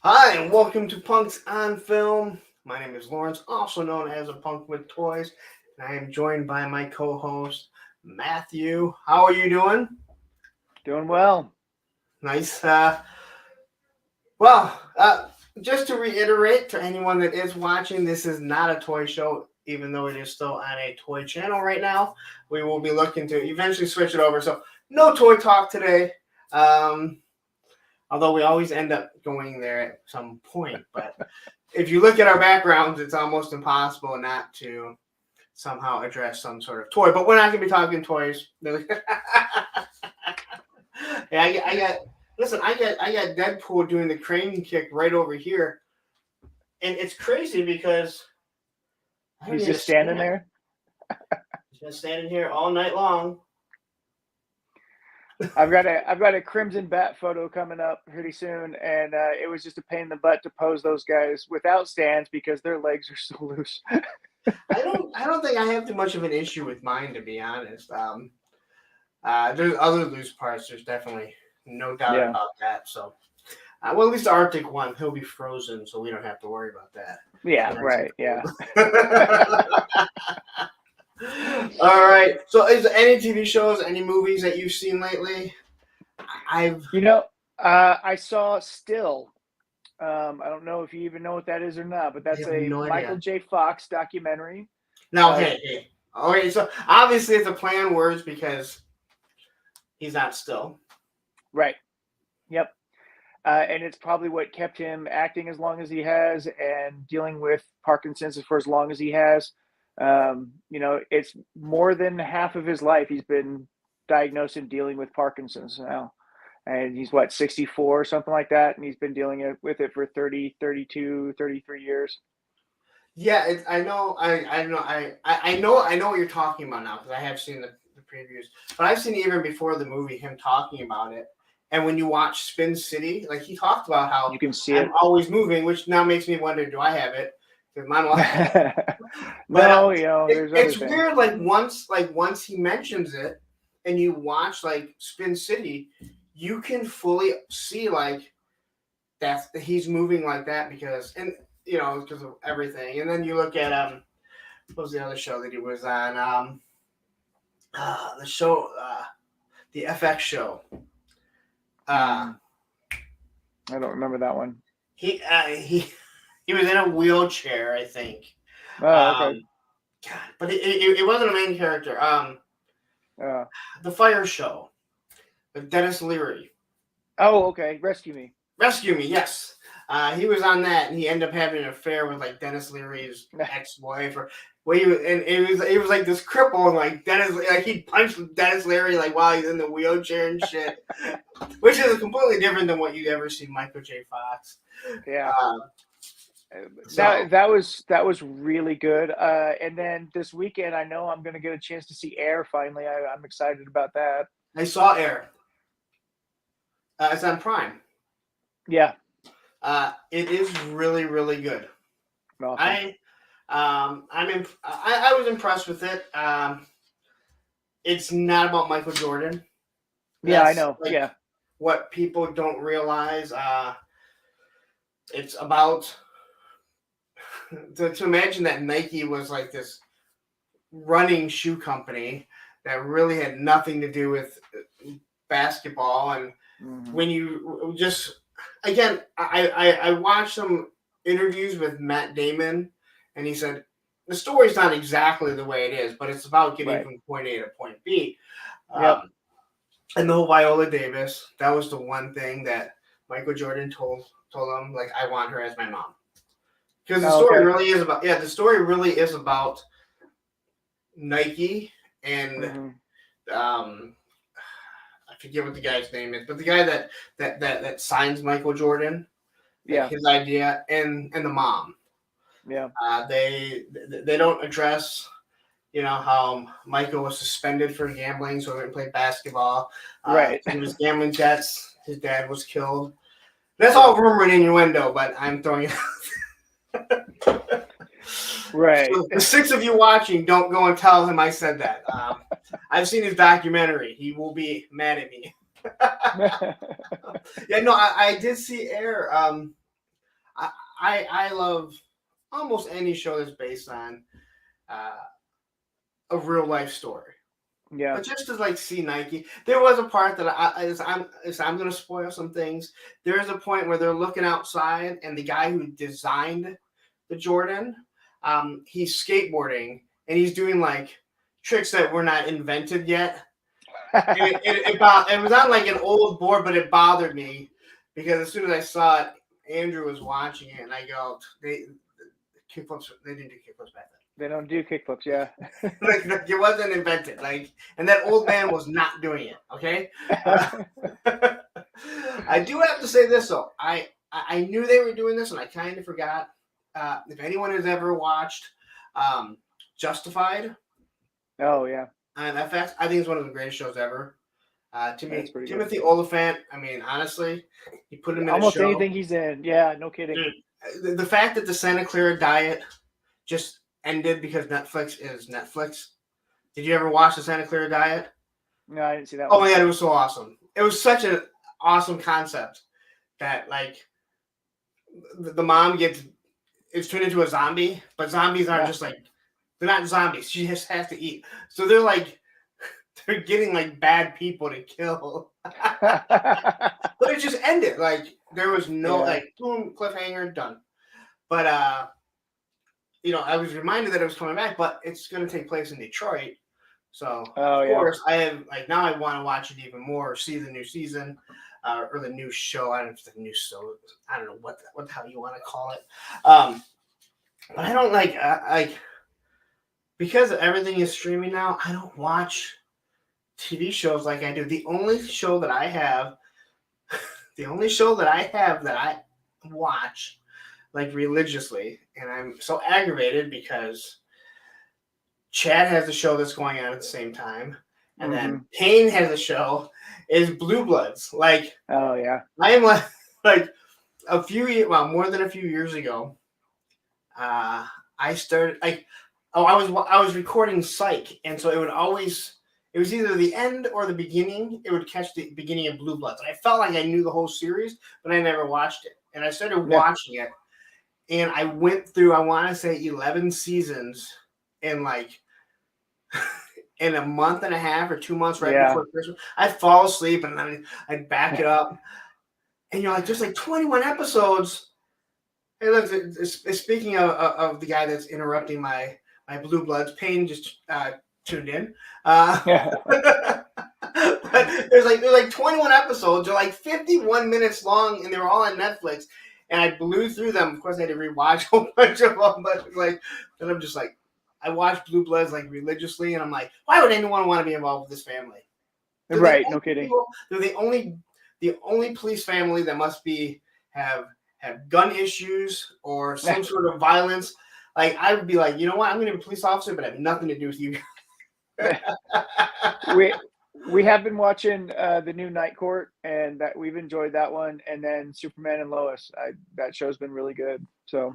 Hi, and welcome to Punks on Film. My name is Lawrence, also known as a Punk with Toys, and I am joined by my co-host Matthew. How are you doing? Doing well. Nice. Well, just to reiterate to anyone that is watching, this is not a toy show, even though it is still on a toy channel right now. We will be looking to eventually switch it over. So, no toy talk today. Um, Although we always end up going there at some point, but if you look at our backgrounds, it's almost impossible not to somehow address some sort of toy. But we're not going to be talking toys. Yeah, I got. Listen, I got Deadpool doing the crane kick right over here, and it's crazy because I don't He's need a just standing stand. there. He's been standing here all night long. I've got a Crimson Bat photo coming up pretty soon, and it was just a pain in the butt to pose those guys without stands because their legs are so loose. I don't think I have too much of an issue with mine, to be honest. There's other loose parts. There's definitely no doubt Yeah, about that. So, well, at least the Arctic one, he'll be frozen, so we don't have to worry about that. yeah, Nice and right, yeah. cold. All right. So, is there any TV shows, any movies that you've seen lately? I've You know, I saw Still. I don't know if you even know what that is or not, but I that's have a no Michael idea. J. Fox documentary. Now, Uh, hey. Okay, so obviously it's a play on words because he's not still. right. Yep. And it's probably what kept him acting as long as he has and dealing with Parkinson's for as long as he has. It's more than half of his life he's been diagnosed and dealing with Parkinson's now. And he's what, 64 or something like that. And he's been dealing with it for 30, 32, 33 years. Yeah, I know what you're talking about now because I have seen the previews, but I've seen even before the movie him talking about it. And when you watch Spin City, like he talked about how You can see I'm it. always moving, which now makes me wonder, do I have it? Because mine, but No, it, there's other it's things. weird. Like once he mentions it, and you watch like Spin City, you can fully see like that's he's moving like that because of everything. And then you look at what was the other show that he was on? The show, the FX show. Uh, Mm, I don't remember that one. he uh, he he was in a wheelchair, I think. Oh, okay. Um, God, but it wasn't a main character. Uh, The Fire Show with Dennis Leary. oh, okay. Rescue Me. Rescue Me, yes. He was on that, and he ended up having an affair with like Dennis Leary's ex-wife, or and it was like this cripple, and like Dennis, like he punched Dennis Leary like while he's in the wheelchair and shit, which is completely different than what you'd ever see Michael J. Fox. Yeah. Uh, That so that was that was really good. And then this weekend, I know I'm going to get a chance to see Air finally. I'm excited about that. I saw Air. It's on Prime. Yeah, It is really really good. awesome. I was impressed with it. It's not about Michael Jordan. Yeah, I That's know. like Yeah, what people don't realize. It's about to imagine that Nike was like this running shoe company that really had nothing to do with basketball. And hmm when you just again, I watched some interviews with Matt Damon, and he said the story's not exactly the way it is, but it's about getting right. from point A to point B. Yep. Um, and the whole Viola Davis, that was the one thing that Michael Jordan told him, like, I want her as my mom. Because Oh, okay. the story really is about Nike and hmm um, I forget what the guy's name is, but the guy that signs Michael Jordan, like Yeah, his idea, and the mom. yeah. They don't address how Michael was suspended for gambling, so he didn't play basketball. Right. He was gambling debts. His dad was killed. That's Yep. all rumor and innuendo, but I'm throwing it. Right. So the six of you watching, don't go and tell him I said that. I've seen his documentary. He will be mad at me. Yeah, no, I did see Air. I love almost any show that's based on uh, a real life story. Yeah. But just to like see Nike, there was a part that I'm going to spoil some things. There is a point where they're looking outside, and the guy who designed the Jordan, he's skateboarding and he's doing like tricks that were not invented yet. It was on like an old board, but it bothered me because as soon as I saw it, Andrew was watching it, and I go, they kickflips. They didn't do kickflips back then. They don't do kickflips, yeah. like it wasn't invented. Like, and that old man was not doing it. Okay. I do have to say this though. I knew they were doing this, and I kind of forgot. If anyone has ever watched Justified Oh yeah. on FX, I think it's one of the greatest shows ever. To me, That's pretty good. Timothy Oliphant. I mean, honestly, you put him in Almost a show. anything he's in. Yeah, no kidding. Dude, the fact that the Santa Clara diet just ended because Netflix is Netflix. Did you ever watch the Santa Clara diet? No, I didn't see that Oh one. my god, it was so awesome. It was such an awesome concept that like the mom it's turned into a zombie, but zombies aren't just like they're not zombies. She just has to eat. So they're like they're getting like bad people to kill. But it just ended. Like there was no like boom, cliffhanger, done. But I was reminded that it was coming back, but it's gonna take place in Detroit. So of course I have like now I want to watch it even more, see the new season, or the new show. I don't know if it's the new show. I don't know what the hell you want to call it. But I don't like because everything is streaming now. I don't watch TV shows like I do. The only show that I have that I watch like religiously, and I'm so aggravated because Chad has a show that's going on at the same time, and then Payne has a show, is Blue Bloods. Like, oh yeah, I am like more than a few years ago. I started I was recording Psych, and so it was either the end or the beginning. It would catch the beginning of Blue Bloods. And I felt like I knew the whole series, but I never watched it. And I started watching it, and I went through, I want to say 11 seasons in like in a month and a half or 2 months before Christmas. I'd fall asleep and then I'd back it up. And you're like, there's like 21 episodes. Hey, look, speaking of the guy that's interrupting my Blue Bloods, Payne just tuned in. But there's like 21 episodes. They're like 51 minutes long, and they were all on Netflix. And I blew through them. Of course, I had to rewatch a whole bunch of them. But then I'm just like, I watched Blue Bloods like religiously, and I'm like, why would anyone want to be involved with this family? Right? No kidding. They're the only police family that must have gun issues or some sort of violence. Like I would be like, you know what? I'm going to be a police officer, but I have nothing to do with you. we have been watching the new Night Court, and that we've enjoyed that one. And then Superman and Lois. That show's been really good. So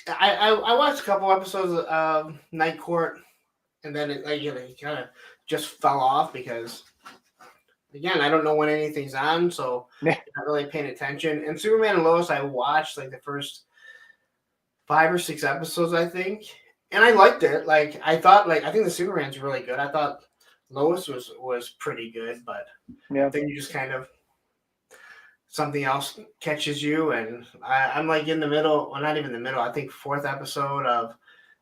I watched a couple episodes of Night Court, and then it kind of just fell off because. Again, I don't know when anything's on, so I'm not really paying attention. And Superman and Lois, I watched like the first 5 or 6 episodes, I think, and I liked it. Like I think the Superman's really good. I thought Lois was pretty good, but then you just kind of something else catches you, and I'm like in the middle. Well, not even the middle. I think 4th episode of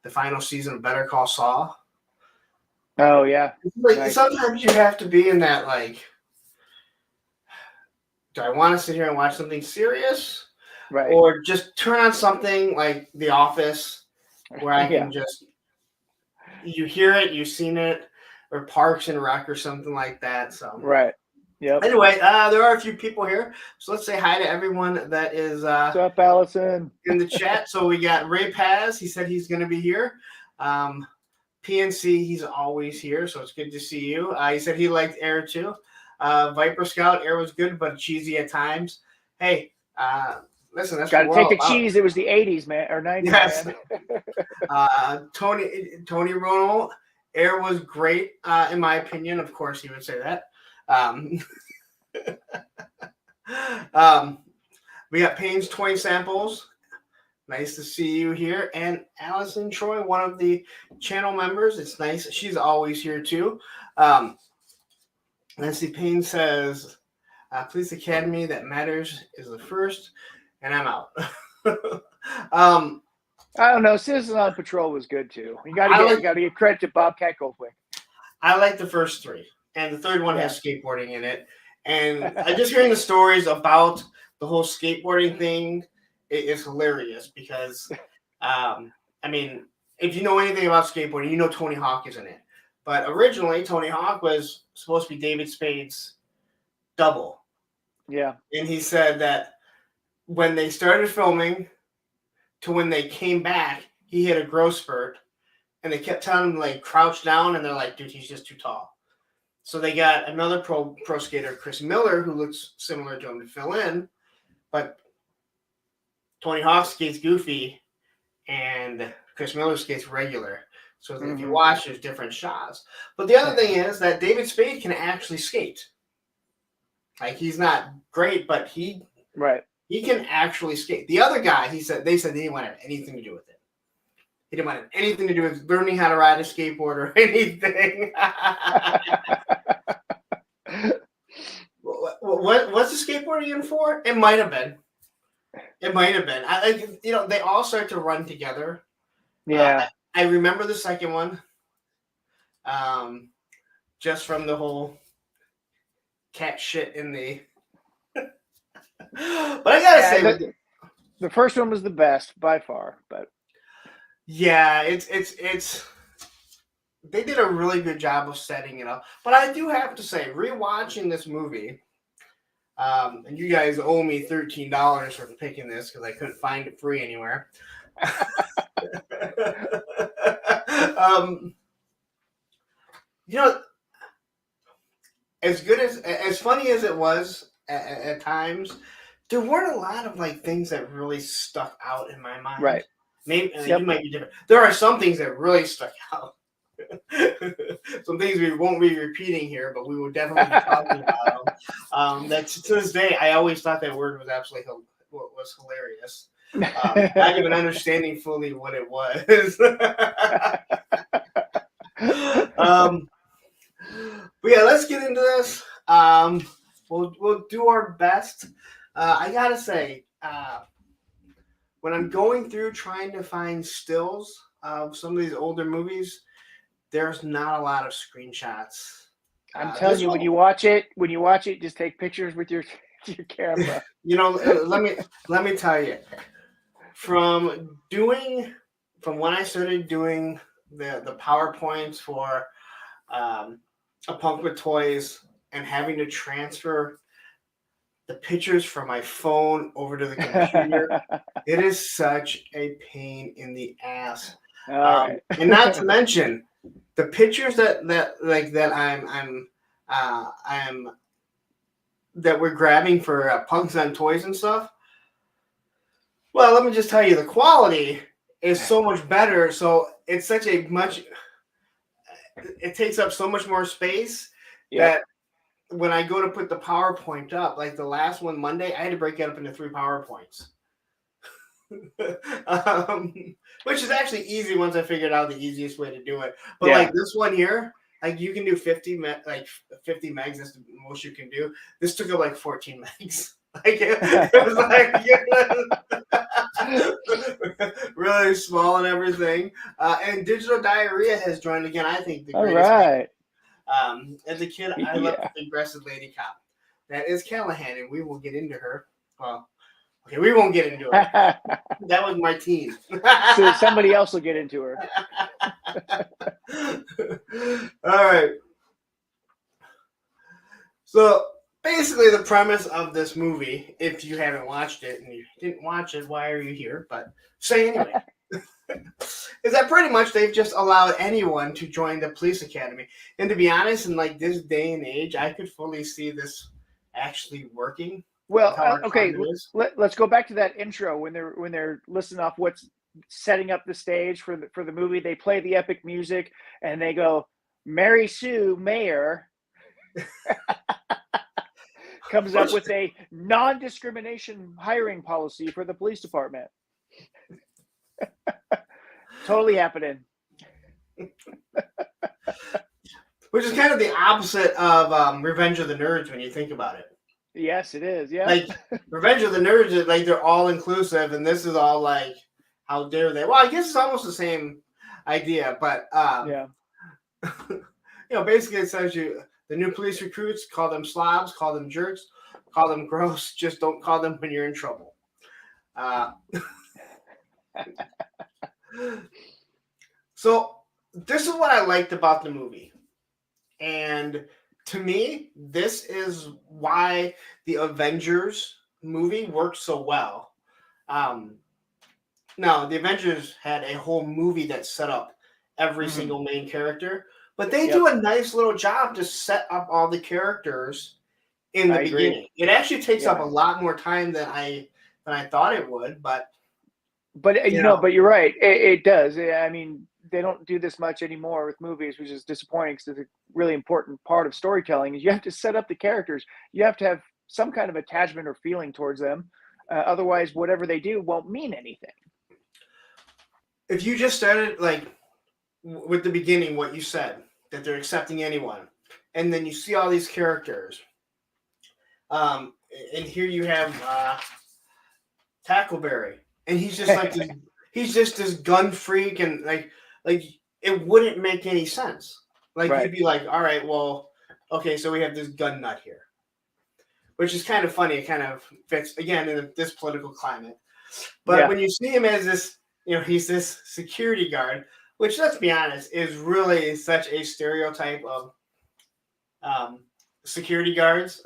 the final season of Better Call Saul. Oh yeah, like sometimes you have to be in that like. Do I want to sit here and watch something serious? Right. Or just turn on something like The Office where I can just, you hear it, you've seen it, or Parks and Rec or something like that. So right. Yep. Anyway, there are a few people here. So let's say hi to everyone that is What's up, Allison? in the chat. So we got Ray Paz. He said he's going to be here. PNC, he's always here. So it's good to see you. He said he liked Air too. Viper Scout, Air was good, but cheesy at times. Hey, listen, that's gotta take the cheese. It was the 80s, man, or 90s, yes. man. Tony Ronald, Air was great, in my opinion. Of course, he would say that. We got Payne's toy samples. Nice to see you here. And Allison Troy, one of the channel members. It's nice. She's always here too. Nancy Payne says, Police Academy that matters is the first, and I'm out. I don't know. Citizen on Patrol was good too. You got to give credit to Bobcat Goldthwait. I like the first three, and the third one has skateboarding in it. And I just hearing the stories about the whole skateboarding thing is hilarious because, I mean, if you know anything about skateboarding, you know Tony Hawk is in it. But originally, Tony Hawk was supposed to be David Spade's double. Yeah. And he said that when they started filming to when they came back, he hit a growth spurt. And they kept telling him to like crouch down, and they're like, dude, he's just too tall. So they got another pro skater, Chris Miller, who looks similar to him to fill in. But Tony Hawk skates goofy, and Chris Miller skates regular. So if you watch, there's different shots. But the other thing is that David Spade can actually skate. Like, he's not great, but he can actually skate. The other guy, they said they didn't want to have anything to do with it. He didn't want anything to do with learning how to ride a skateboard or anything. What's the skateboarding in for? It might have been. They all start to run together. Yeah. I remember the second one. Just from the whole cat shit in the. But I gotta say, the first one was the best by far. But yeah, it's. They did a really good job of setting it up. But I do have to say, rewatching this movie, and you guys owe me $13 for picking this because I couldn't find it free anywhere. As funny as it was at times, there weren't a lot of like things that really stuck out in my mind. Right. Maybe you might be different. There are some things that really stuck out. Some things we won't be repeating here, but we will definitely be talking about them. That to this day, I always thought that word was absolutely hilarious. Not even understanding fully what it was. But yeah, let's get into this. We'll do our best. I gotta say, when I'm going through trying to find stills of some of these older movies, there's not a lot of screenshots. I'm telling you, when you watch it, just take pictures with your camera. Let me tell you, from when I started doing the PowerPoints for A Punk with Toys and having to transfer the pictures from my phone over to the computer, it is such a pain in the ass. And not to mention the pictures that we're grabbing for Punks on Toys and stuff. Well, let me just tell you, the quality is so much better. So it's it takes up so much more space that when I go to put the PowerPoint up, like the last one Monday, I had to break it up into 3 PowerPoints. Which is actually easy once I figured out the easiest way to do it. But like this one here, like you can do 50 megs. That's the most you can do. This took up like 14 megs. Like it was like really small and everything. And Digital Diarrhea has joined again. I think the greatest. All right. As a kid, I loved the aggressive lady cop. That is Callahan, and we will get into her. Well, okay, we won't get into her. That was my teen. So somebody else will get into her. All right. So basically, the premise of this movie, if you haven't watched it and you didn't watch it, why are you here? But say anyway. Is that pretty much they've just allowed anyone to join the police academy. And to be honest, in like this day and age, I could fully see this actually working. Well, okay, let's go back to that intro when they're listing off what's setting up the stage for the movie. They play the epic music and they go, Mary Sue Mayer comes up with a non-discrimination hiring policy for the police department. Totally happening. Which is kind of the opposite of Revenge of the Nerds when you think about it. Yes, it is. Yeah. Like Revenge of the Nerds is like they're all inclusive, and this is all like, how dare they? Well, I guess it's almost the same idea, but Yeah. Basically it says the new police recruits, call them slobs, call them jerks, call them gross, just don't call them when you're in trouble. So this is what I liked about the movie. And to me, this is why the Avengers movie worked so well. Now, the Avengers had a whole movie that set up every single main character, but they do a nice little job to set up all the characters in the beginning. It actually takes up a lot more time than I thought it would, but but you're right. It does. I mean, they don't do this much anymore with movies, which is disappointing because it's a really important part of storytelling. Is you have to set up the characters. You have to have some kind of attachment or feeling towards them. Otherwise, whatever they do won't mean anything. If you just started like with the beginning, what you said, that they're accepting anyone, and then you see all these characters, and here you have Tackleberry, and he's just like he's just this gun freak, and like it wouldn't make any sense. Like you'd be like, all right, well, okay, so we have this gun nut here, which is kind of funny. It kind of fits again in this political climate. But when you see him as this, he's this security guard, which, let's be honest, is really such a stereotype of security guards.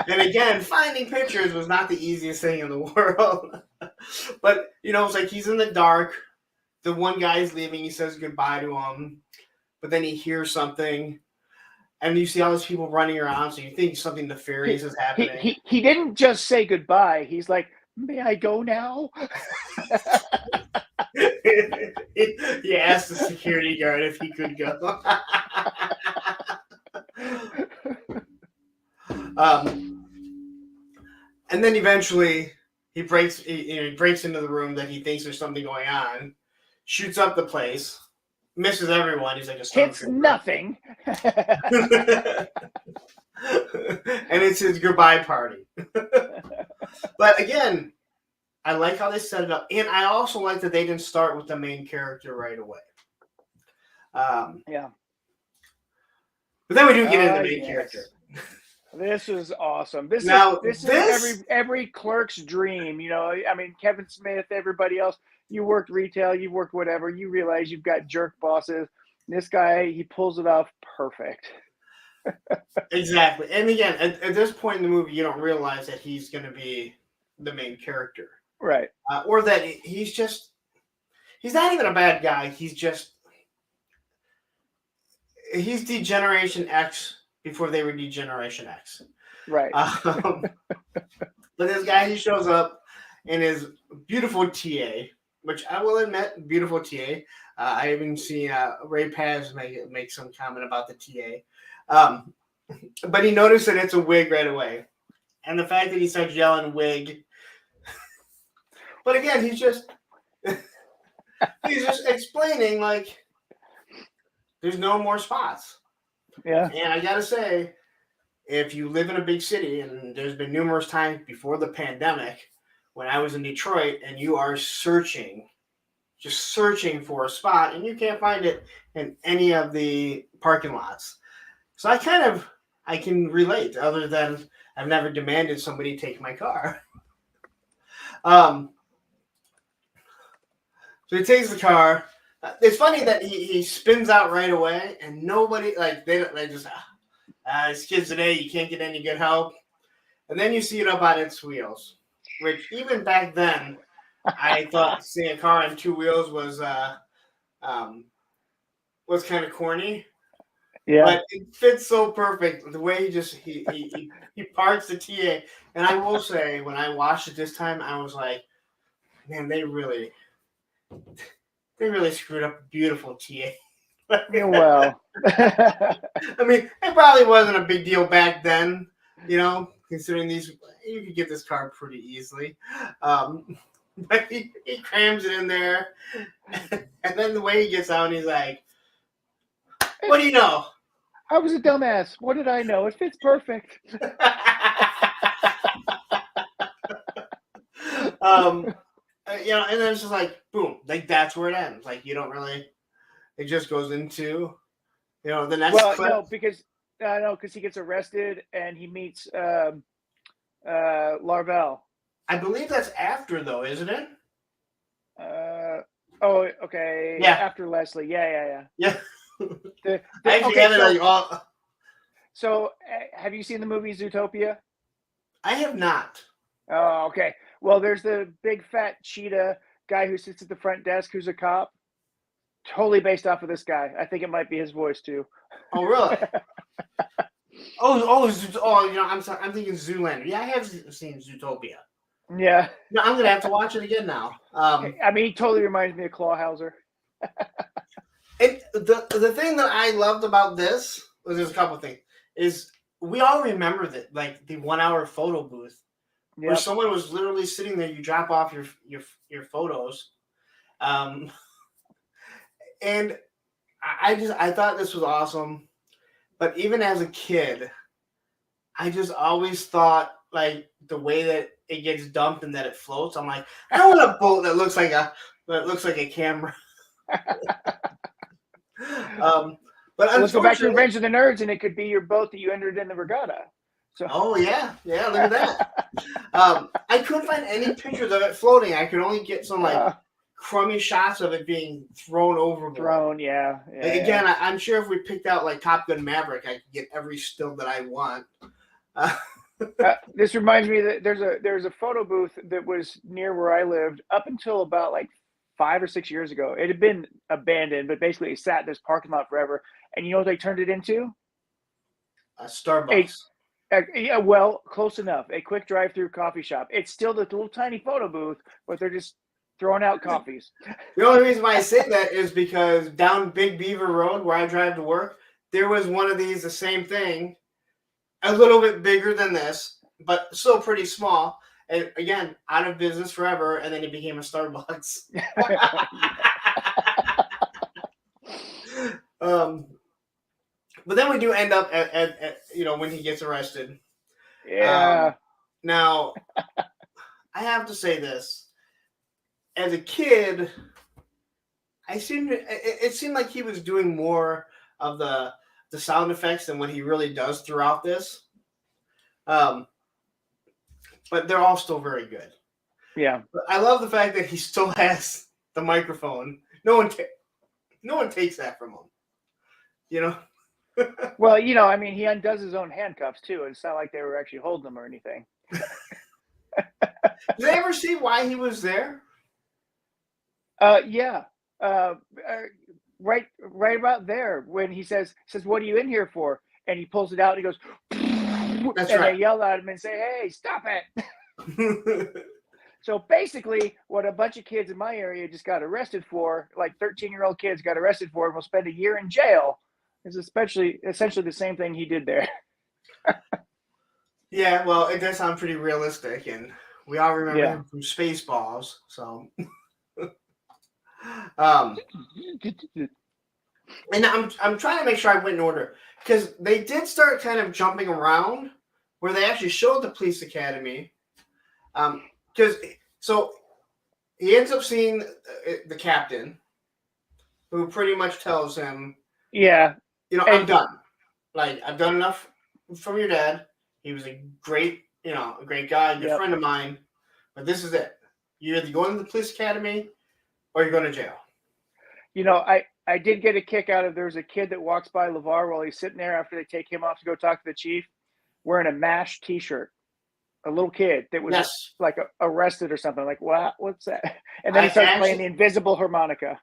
And again, finding pictures was not the easiest thing in the world. But, it's like he's in the dark. The one guy's leaving. He says goodbye to him. But then he hears something. And you see all these people running around. So you think something nefarious is happening. He didn't just say goodbye. He's like, may I go now? He asked the security guard if he could go. And then eventually he breaks into the room that he thinks there's something going on, shoots up the place, misses everyone. He's like a hits nothing. And it's his goodbye party. But again, I like how they set it up, and I also like that they didn't start with the main character right away. Yeah. But then we do get into the main character. This is awesome. This is every clerk's dream. I mean, Kevin Smith, everybody else. You worked retail, you worked whatever. You realize you've got jerk bosses. This guy, he pulls it off perfect. Exactly. And again, at this point in the movie, you don't realize that he's going to be the main character. Right. Or that he's not even a bad guy. He's D-Generation X before they were D-Generation X. Right. But this guy, he shows up in his beautiful TA, which I will admit, beautiful TA. I even seen Ray Paz make some comment about the TA. But he noticed that it's a wig right away. And the fact that he starts yelling wig. But again, he's just explaining, like, there's no more spots. Yeah. And I got to say, if you live in a big city, and there's been numerous times before the pandemic when I was in Detroit, and you are searching for a spot, and you can't find it in any of the parking lots. So I can relate, other than I've never demanded somebody take my car. So he takes the car. It's funny that he spins out right away, and nobody, they just, this kid's today, you can't get any good help. And then you see it up on its wheels, which even back then, I thought seeing a car on two wheels was kind of corny. Yeah. But it fits so perfect. The way he parks the TA. And I will say, when I watched it this time, I was like, man, they really screwed up a beautiful TA. Well. I mean, it probably wasn't a big deal back then, considering these, you could get this car pretty easily. But he crams it in there, and then the way he gets out, he's like, "What do you know?" I was a dumbass. What did I know? It fits perfect. And then it's just like boom, like that's where it ends. Like you don't really. It just goes into, the next clip. No, because he gets arrested and he meets Larvell. I believe that's after though, isn't it? Okay. Yeah. After Leslie. Yeah. Yeah. I actually have it all. So, have you seen the movie Zootopia? I have not. Oh, okay. Well, there's the big fat cheetah guy who sits at the front desk who's a cop. Totally based off of this guy. I think it might be his voice too. Oh, really? I'm sorry. I'm thinking Zoolander. Yeah, I have seen Zootopia. Yeah. No, I'm gonna have to watch it again now. I mean, he totally reminds me of Clawhauser. And the thing that I loved about this was there's a couple of things. Is we all remember that, like the 1 hour photo booth where someone was literally sitting there. You drop off your photos, and I thought this was awesome. But even as a kid, I just always thought like the way that it gets dumped and that it floats. I'm like, I don't want a boat that looks like a camera. But let's go back to Revenge of the Nerds, and it could be your boat that you entered in the regatta. So. Oh yeah, look at that. I couldn't find any pictures of it floating. I could only get some crummy shots of it being thrown overboard. Yeah. Again, I'm sure if we picked out like Top Gun Maverick, I could get every still that I want. This reminds me that there's a photo booth that was near where I lived up until about like 5 or 6 years ago. It had been abandoned, but basically it sat in this parking lot forever. And you know what they turned it into? A Starbucks. Yeah, well, close enough. A quick drive-through coffee shop. It's still the little tiny photo booth, but they're just throwing out coffees. The only reason why I say that is because down Big Beaver Road, where I drive to work, there was one of these, the same thing, a little bit bigger than this, but still pretty small. And again, out of business forever, and then it became a Starbucks. But then we do end up at when he gets arrested. Yeah. Now, I have to say this. As a kid, it seemed like he was doing more of the sound effects than what he really does throughout this. But they're all still very good. Yeah. But I love the fact that he still has the microphone. No one takes that from him. Well, I mean, he undoes his own handcuffs too. It's not like they were actually holding them or anything. Did they ever see why he was there? Yeah. Right about there when he says, "What are you in here for?" And he pulls it out and he goes, That's and right. they yell at him and say, "Hey, stop it." So basically, what a bunch of kids in my area just got arrested for, like 13-year-old kids got arrested for, and will spend a year in jail, is essentially the same thing he did there. Yeah, well, it does sound pretty realistic, and we all remember him from Spaceballs. So, and I'm trying to make sure I went in order because they did start kind of jumping around where they actually showed the police academy. So he ends up seeing the captain, who pretty much tells him, "Yeah, I'm done. Like I've done enough from your dad. He was a great guy, a good friend of mine. But this is it. You're either going to the police academy or you're going to jail." I did get a kick out of there's a kid that walks by LeVar while he's sitting there after they take him off to go talk to the chief, wearing a MASH T-shirt. A little kid that was like arrested or something. Like, what? What's that? And then he starts playing the invisible harmonica.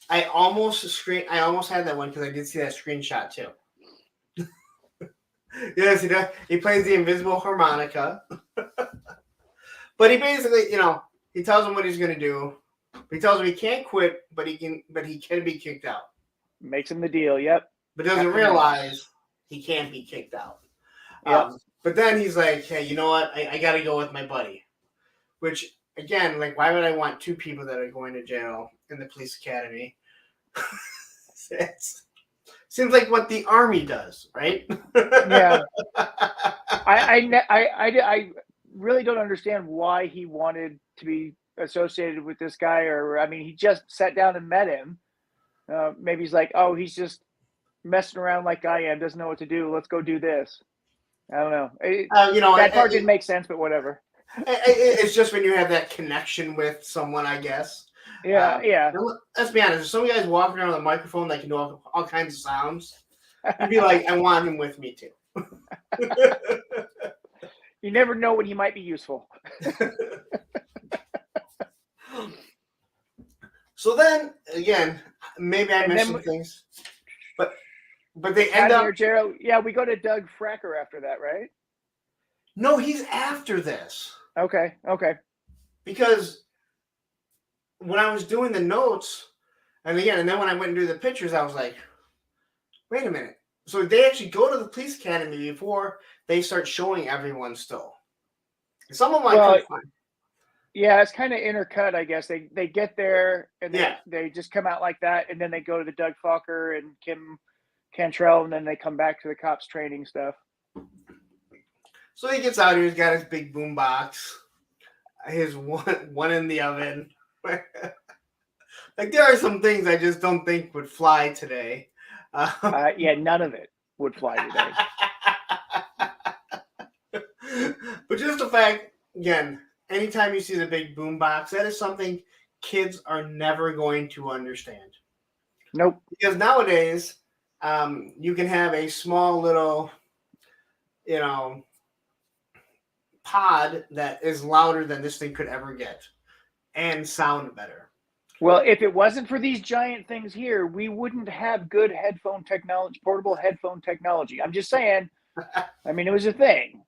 I almost had that one because I did see that screenshot too. Yes, he does. He plays the invisible harmonica. But he basically, he tells him what he's going to do. He tells him he can't quit, but he can be kicked out. Makes him the deal. Yep. But doesn't realize he can't be kicked out. Yep. But then he's like, hey, you know what? I got to go with my buddy. Which, again, like, why would I want two people that are going to jail in the police academy? It seems like what the Army does, right? Yeah. I really don't understand why he wanted to be associated with this guy. Or, I mean, he just sat down and met him. Maybe he's like, oh, he's just messing around like I am, doesn't know what to do. Let's go do this. I don't know. That part didn't make sense, but whatever. It's just when you have that connection with someone, I guess. Yeah. Let's be honest. There's some guys walking around with a microphone that can do all kinds of sounds. You'd be like, I want him with me too. You never know when he might be useful. So then, again, maybe I missed some things. But they end up... Gerald, yeah, we go to Doug Fracker after that, right? No, he's after this. Okay. Because when I was doing the notes, and then when I went and do the pictures, I was like, wait a minute. So they actually go to the police academy before they start showing everyone still. Some of them I couldn't find. Yeah, it's kind of intercut, I guess. They get there, and they just come out like that, and then they go to the Doug Fokker and Kim Cantrell, and then they come back to the cops training stuff. So he gets out here. He's got his big boom box, his one in the oven. Like, there are some things I just don't think would fly today. Yeah, none of it would fly today. But just the fact, again, anytime you see the big boom box, that is something kids are never going to understand. Nope. Because nowadays, you can have a small little, pod that is louder than this thing could ever get and sound better. Well, if it wasn't for these giant things here, we wouldn't have good headphone technology, portable headphone technology. I'm just saying. I mean, it was a thing.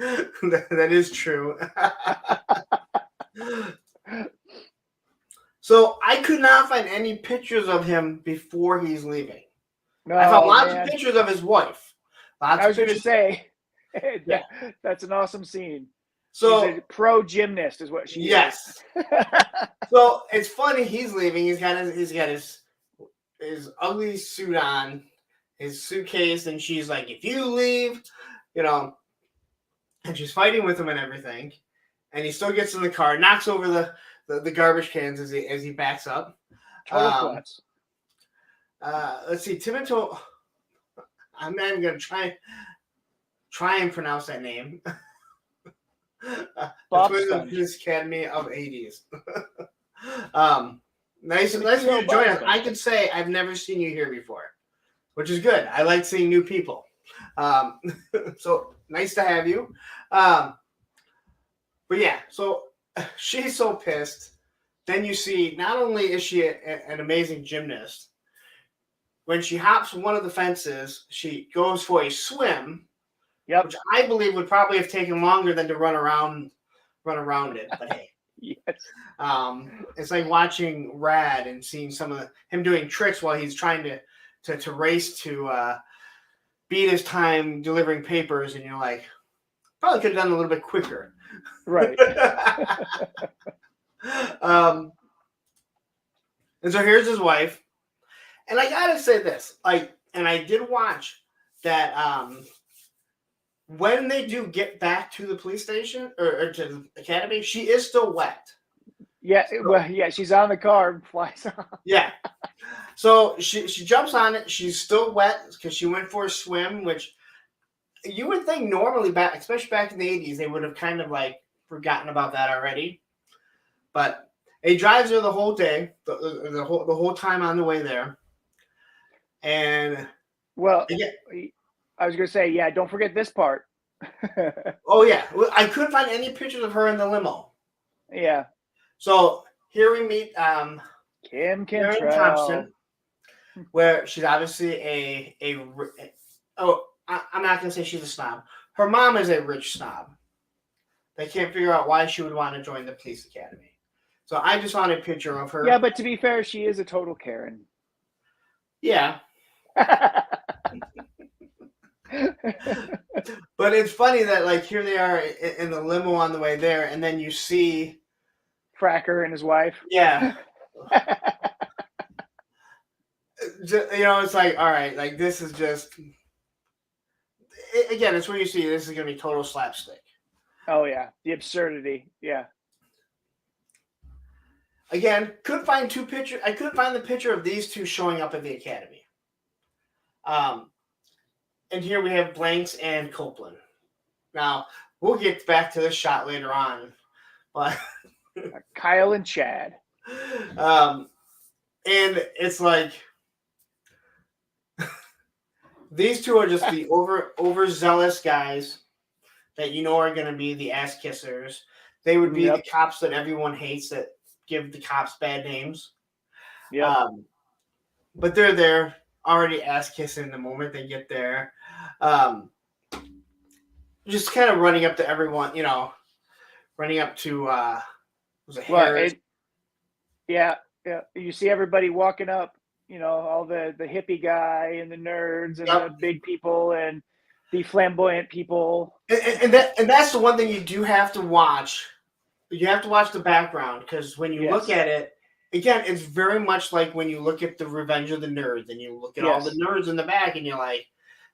That is true. So I could not find any pictures of him before he's leaving. No, I found lots of pictures of his wife. I was going to say, that's an awesome scene. So she's a pro gymnast, is what she is. Yes. So it's funny. He's leaving. He's got his ugly suit on, his suitcase, and she's like, "If you leave," and she's fighting with him and everything. And he still gets in the car, knocks over the garbage cans as he backs up. Let's see, Timothy. I'm not even gonna try and pronounce that name. Police Academy of 80s. Nice of you to join us. I can say I've never seen you here before, which is good. I like seeing new people. So nice to have you. But yeah, so she's so pissed. Then you see, not only is she an amazing gymnast, when she hops one of the fences, she goes for a swim. Yep. Which I believe would probably have taken longer than to run around it. But hey, yes. It's like watching Rad and seeing some of him doing tricks while he's trying to race to beat his time delivering papers, and you're like, probably could have done it a little bit quicker. Right. And so here's his wife, and I gotta say this, and I did watch that. When they do get back to the police station or to the academy, she is still wet. Yeah, well, yeah, she's on the car and flies off. Yeah. So she jumps on it. She's still wet because she went for a swim, which you would think normally especially back in the 80s, they would have kind of like forgotten about that already. But he drives her the whole day, the whole time on the way there. And I was going to say, yeah, don't forget this part. Oh, yeah. I couldn't find any pictures of her in the limo. Yeah. So here we meet Kim Karen Thompson, where she's obviously I'm not going to say she's a snob. Her mom is a rich snob. They can't figure out why she would want to join the police academy. So I just found a picture of her. Yeah, but to be fair, she is a total Karen. Yeah. But it's funny that like here they are in the limo on the way there, and then you see, Fracker and his wife. yeah, it's like, all right, like this is just again, it's where you see this is gonna be total slapstick. Oh yeah, the absurdity. Yeah. Again, could find two pictures. I could find the picture of these two showing up at the academy. And here we have Blanks and Copeland. Now we'll get back to this shot later on, but Kyle and Chad. And it's like these two are just the overzealous guys that are going to be the ass kissers. They would be the cops that everyone hates that give the cops bad names. Yeah. But they're there already ass kissing the moment they get there. Just kind of running up to everyone, running up to was it Harris? Yeah. You see everybody walking up, all the hippie guy and the nerds and the big people and the flamboyant people. And that's the one thing you do have to watch. You have to watch the background, because when you look at it, again, it's very much like when you look at the Revenge of the Nerds and you look at all the nerds in the back and you're like,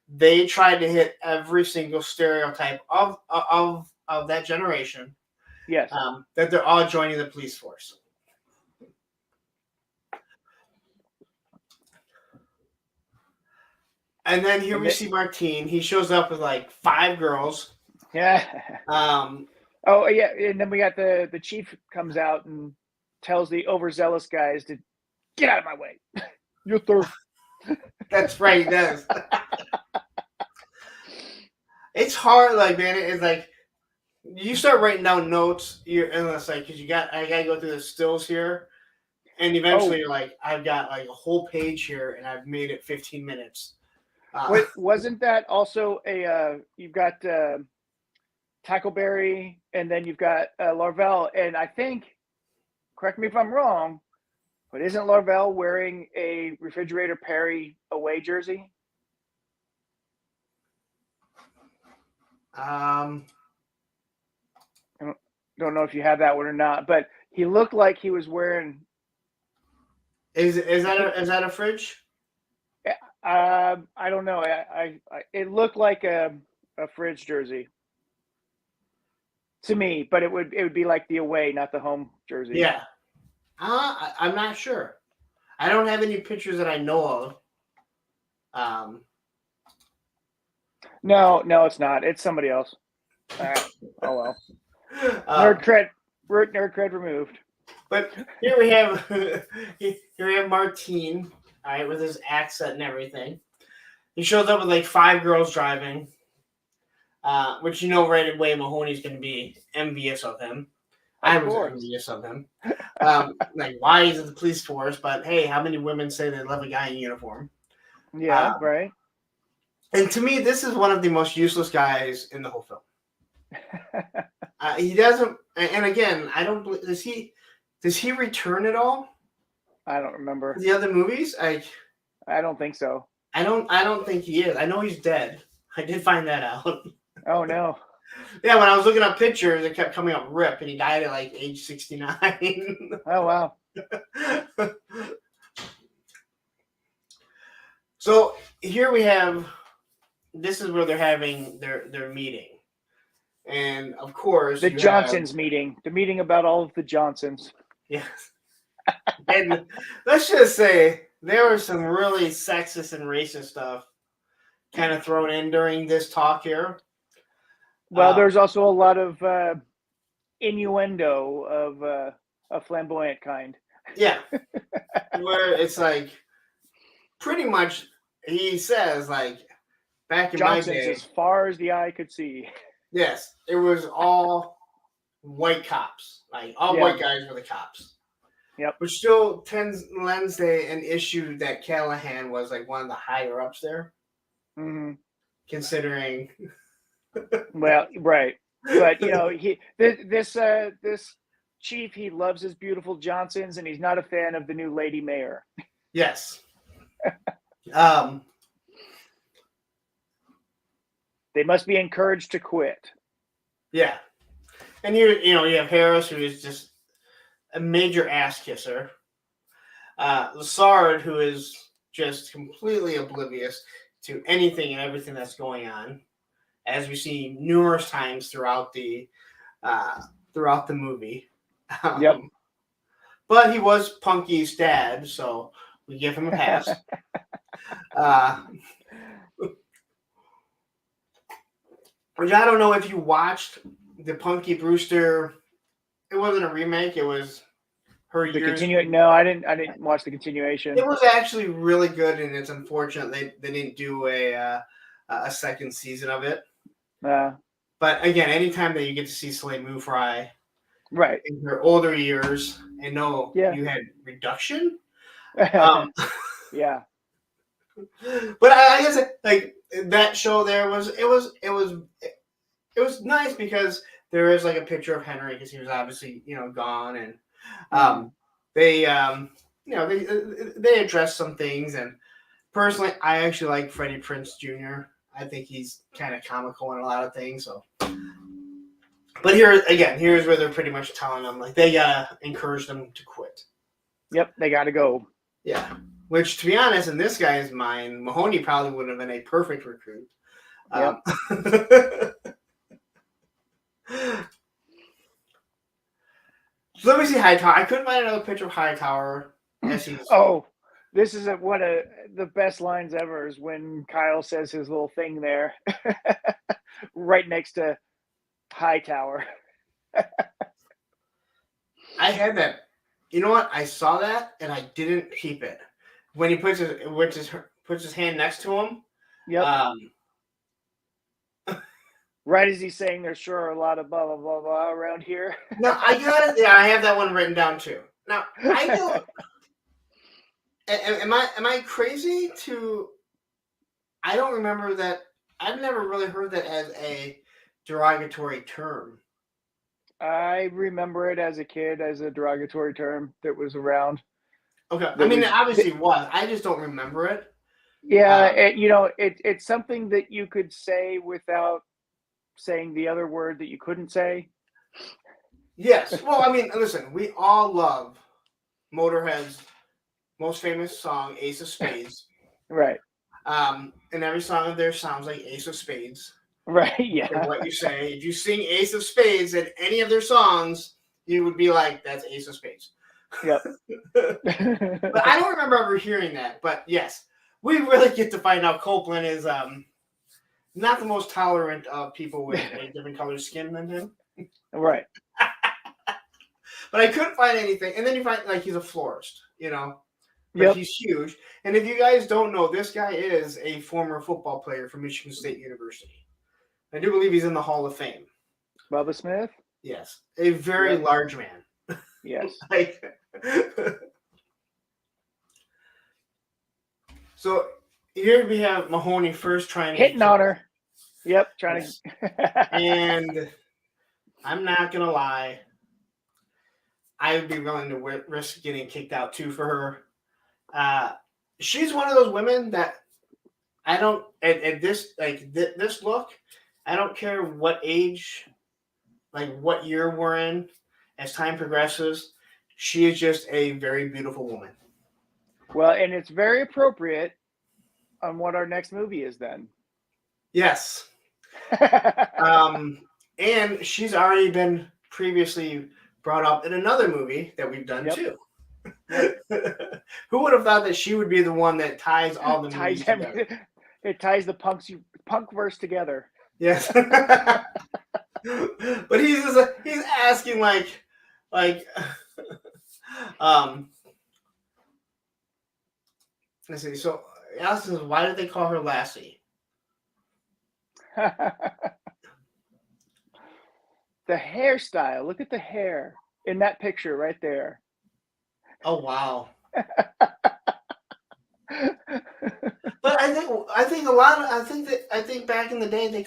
they tried to hit every single stereotype of that generation. Yes. That they're all joining the police force. And then here we see Martine. He shows up with like 5 girls. Yeah. Oh yeah, and then we got the chief comes out and tells the overzealous guys to get out of my way. You're third. That's right, he does. It's hard, like, man. It's like you start writing down notes. And it's like, because I gotta go through the stills here, and eventually you're like, I've got like a whole page here, and I've made it 15 minutes. Wait, wasn't that also you've got Tackleberry, and then you've got Larvell, and I think, correct me if I'm wrong, but isn't Larvell wearing a Refrigerator Perry away jersey? I don't know if you have that one or not, but he looked like he was wearing. Is that a fridge? I don't know. It looked like a fridge jersey to me, but it would be like the away, not the home jersey. Yeah. I'm not sure. I don't have any pictures that I know of. No, it's not. It's somebody else. Oh well. Nerd cred removed. But here we have Martine, all right, with his accent and everything. He shows up with like 5 girls driving, which right away Mahoney's going to be envious of him. I was envious of him. Like, why is it the police force? But hey, how many women say they love a guy in uniform? Yeah, right. And to me, this is one of the most useless guys in the whole film. He doesn't, and again, I don't believe. Does he return at all? I don't remember the other movies. I don't think so. I don't think he is. I know he's dead. I did find that out. Oh no. Yeah, when I was looking up pictures, it kept coming up RIP, and he died at like age 69. Oh wow. So here we have. This is where they're having their meeting. And of course, the Johnsons meeting, the meeting about all of the Johnsons. Yes. And let's just say there was some really sexist and racist stuff kind of thrown in during this talk here. Well, there's also a lot of innuendo of a flamboyant kind. Yeah. Where it's like pretty much he says like back in Johnson's my day, as far as the eye could see. Yes, it was all white cops. Like all white guys were the cops. Yep. Which still lends an issue that Callahan was like one of the higher ups there. Mm-hmm. Considering. Well, right, but this chief, he loves his beautiful Johnsons, and he's not a fan of the new lady mayor. Yes. They must be encouraged to quit. Yeah. And you have Harris, who is just a major ass kisser. Lassard, who is just completely oblivious to anything and everything that's going on, as we see numerous times throughout the movie. Yep. But he was Punky's dad, so we give him a pass. Which I don't know if you watched the Punky Brewster. It wasn't a remake. It was her years. No, I didn't watch the continuation. It was actually really good, and it's unfortunate they didn't do a second season of it. But again, anytime that you get to see Soleil Moon Frye, right, in her older years, and you had reduction. Yeah. But I guess like that show there it was nice because there is like a picture of Henry because he was obviously gone, and they addressed some things, and personally I actually like Freddie Prinze Jr. I think he's kind of comical in a lot of things. So, but here's where they're pretty much telling them like they gotta encourage them to quit. Yep, they gotta go. Yeah. Which, to be honest, in this guy's mind, Mahoney probably would have been a perfect recruit. Yep. So let me see Hightower. I couldn't find another picture of Hightower. This is one of the best lines ever is when Kyle says his little thing there right next to Hightower. I had that. You know what? I saw that and I didn't keep it. When he puts his hand next to him. Yep. Right as he's saying, there's sure a lot of blah blah blah blah around here. No, I got it. Yeah, I have that one written down too. Now I know. Am I crazy to? I don't remember that. I've never really heard that as a derogatory term. I remember it as a kid as a derogatory term that was around. Okay, I mean, it obviously was. I just don't remember it. Yeah, it's something that you could say without saying the other word that you couldn't say. Yes. Well, I mean, listen, we all love Motorhead's most famous song, Ace of Spades. Right. And every song of theirs sounds like Ace of Spades. Right, yeah. And what you say. If you sing Ace of Spades in any of their songs, you would be like, that's Ace of Spades. Yep. But I don't remember ever hearing that. But yes, we really get to find out Copeland is not the most tolerant of people with a different colored skin than him. Right. But I couldn't find anything. And then you find like he's a florist, But he's huge. And if you guys don't know, this guy is a former football player from Michigan State University. I do believe he's in the Hall of Fame. Bubba Smith? Yes. A very large man. Yes. So here we have Mahoney first trying to hitting on her. Yep, trying to. And I'm not gonna lie, I would be willing to risk getting kicked out too for her. She's one of those women that I don't at this this look. I don't care what age, like what year we're in. As time progresses, she is just a very beautiful woman. Well, and it's very appropriate on what our next movie is then. Yes. And she's already been previously brought up in another movie that we've done too. Who would have thought that she would be the one that ties all the movies together? It ties the punkverse together. Yes. But he's asking like let's see. So asks us, why did they call her Lassie? The hairstyle. Look at the hair in that picture right there. Oh wow. But I think back in the day they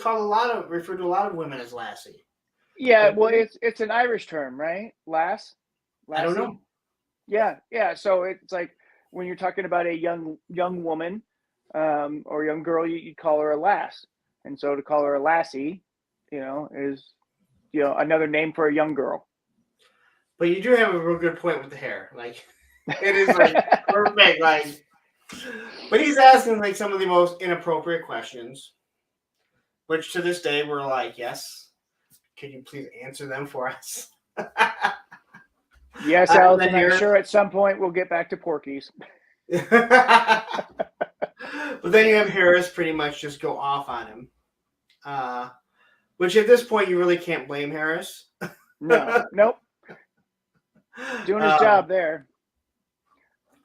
referred to a lot of women as Lassie. Yeah, well it's an Irish term, right? Lassie? I don't know. Yeah. So it's like when you're talking about a young woman or young girl, you call her a lass. and so to call her a lassie, is another name for a young girl. But you do have a real good point with the hair. Like, it is like perfect. Like, but he's asking like some of the most inappropriate questions, which to this day we're like, yes. Can you please answer them for us? Yes, Allison. I'm sure at some point we'll get back to Porky's. But then you have Harris pretty much just go off on him, which at this point you really can't blame Harris. Nope. Doing his job there.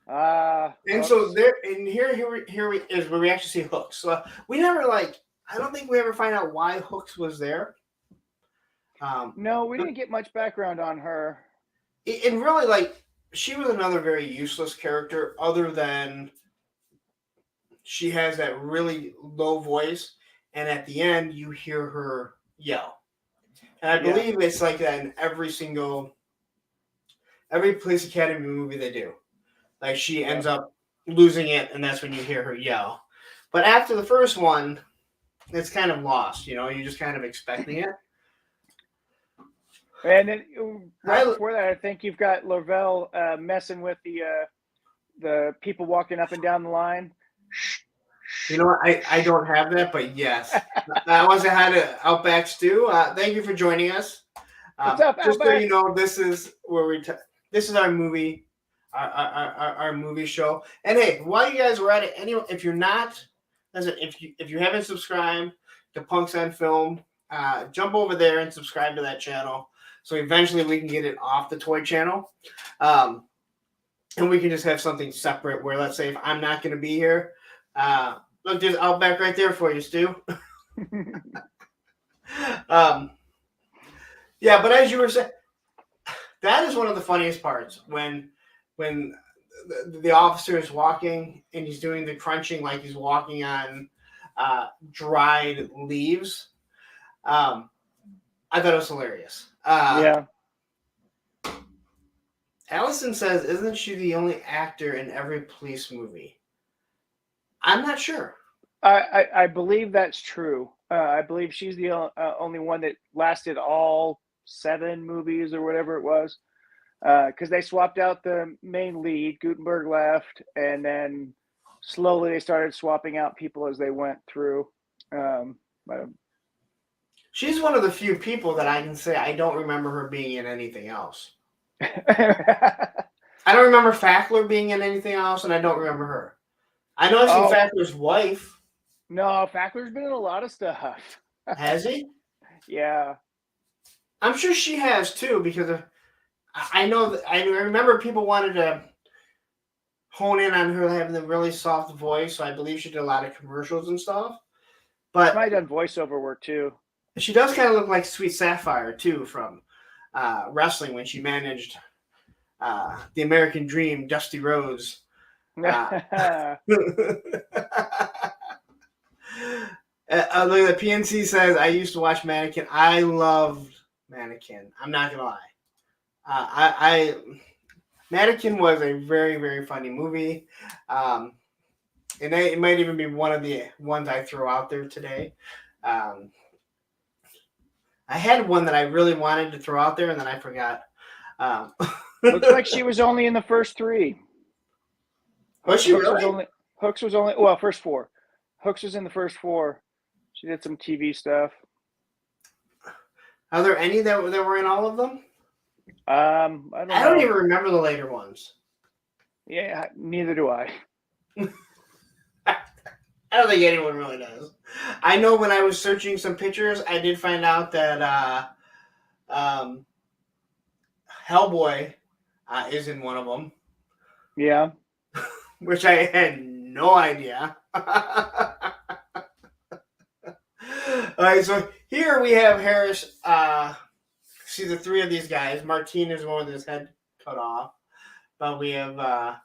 And so there, and here we is where we actually see Hooks. So we never I don't think we ever find out why Hooks was there. No, we didn't get much background on her. And really, she was another very useless character, other than she has that really low voice, and at the end you hear her yell. And I believe it's like that in every Police Academy movie they do. Like, she ends up losing it, and that's when you hear her yell. But after the first one, it's kind of lost. You're just kind of expecting it. And then right before that, I think you've got Lavelle messing with the people walking up and down the line. You know what? I don't have that, but yes. That was ahead of Outback Stew. Thank you for joining us. What's up, just Outback? so you know, this is where this is our movie, our movie show. And hey, while you guys were at it, if you're not, if you haven't subscribed to Punks on Film, jump over there and subscribe to that channel. So eventually we can get it off the toy channel. And we can just have something separate where, let's say, if I'm not going to be here, look, there's Outback right there for you, Stu. Yeah, but as you were saying, that is one of the funniest parts when the officer is walking and he's doing the crunching like he's walking on dried leaves. I thought it was hilarious. Yeah. Allison says, isn't she the only actor in every police movie? I'm not sure. I believe that's true. I believe she's the only one that lasted all 7 movies or whatever it was. Because they swapped out the main lead, Gutenberg left, and then slowly they started swapping out people as they went through. She's one of the few people that I can say I don't remember her being in anything else. I don't remember Fackler being in anything else, and I don't remember her. I know I've seen Fackler's wife. No, Fackler's been in a lot of stuff. Has he? Yeah. I'm sure she has too, because I know that I remember people wanted to hone in on her having the really soft voice, so I believe she did a lot of commercials and stuff. But she might have done voiceover work too. She does kind of look like Sweet Sapphire too from wrestling when she managed the American Dream, Dusty Rhodes. Look at the PNC says, I used to watch Mannequin. I loved Mannequin. I'm not gonna lie. Mannequin was a very, very funny movie. And it might even be one of the ones I throw out there today. I had one that I really wanted to throw out there, and then I forgot. Looks like she was only in the first 3. Was she really? Hooks was only first 4. Hooks was in the first 4. She did some TV stuff. Are there any that were in all of them? I don't even remember the later ones. Yeah, neither do I. I don't think anyone really does. I know when I was searching some pictures, I did find out that Hellboy is in one of them. Yeah. Which I had no idea. All right, so here we have Harris. See the 3 of these guys. Martine is one with his head cut off. But we have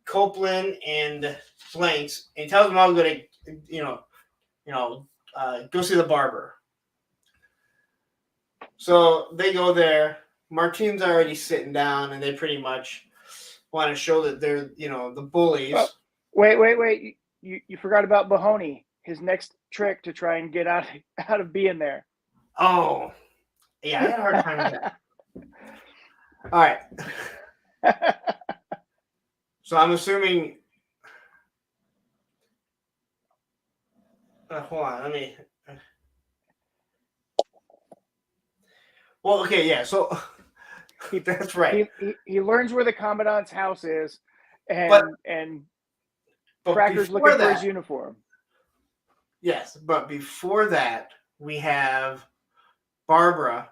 Copeland and Blanks, and he tells them all to go see the barber. So they go there. Martine's already sitting down, and they pretty much want to show that they're the bullies. Oh, wait! You forgot about Mahoney. his next trick to try and get out of being there. Oh, yeah, I had a hard time with that. All right. So I'm assuming. Hold on, let me. Well, okay, yeah. So that's right. He learns where the commandant's house is, But and before Cracker's looking for that, his uniform. yes, but before that, we have Barbara,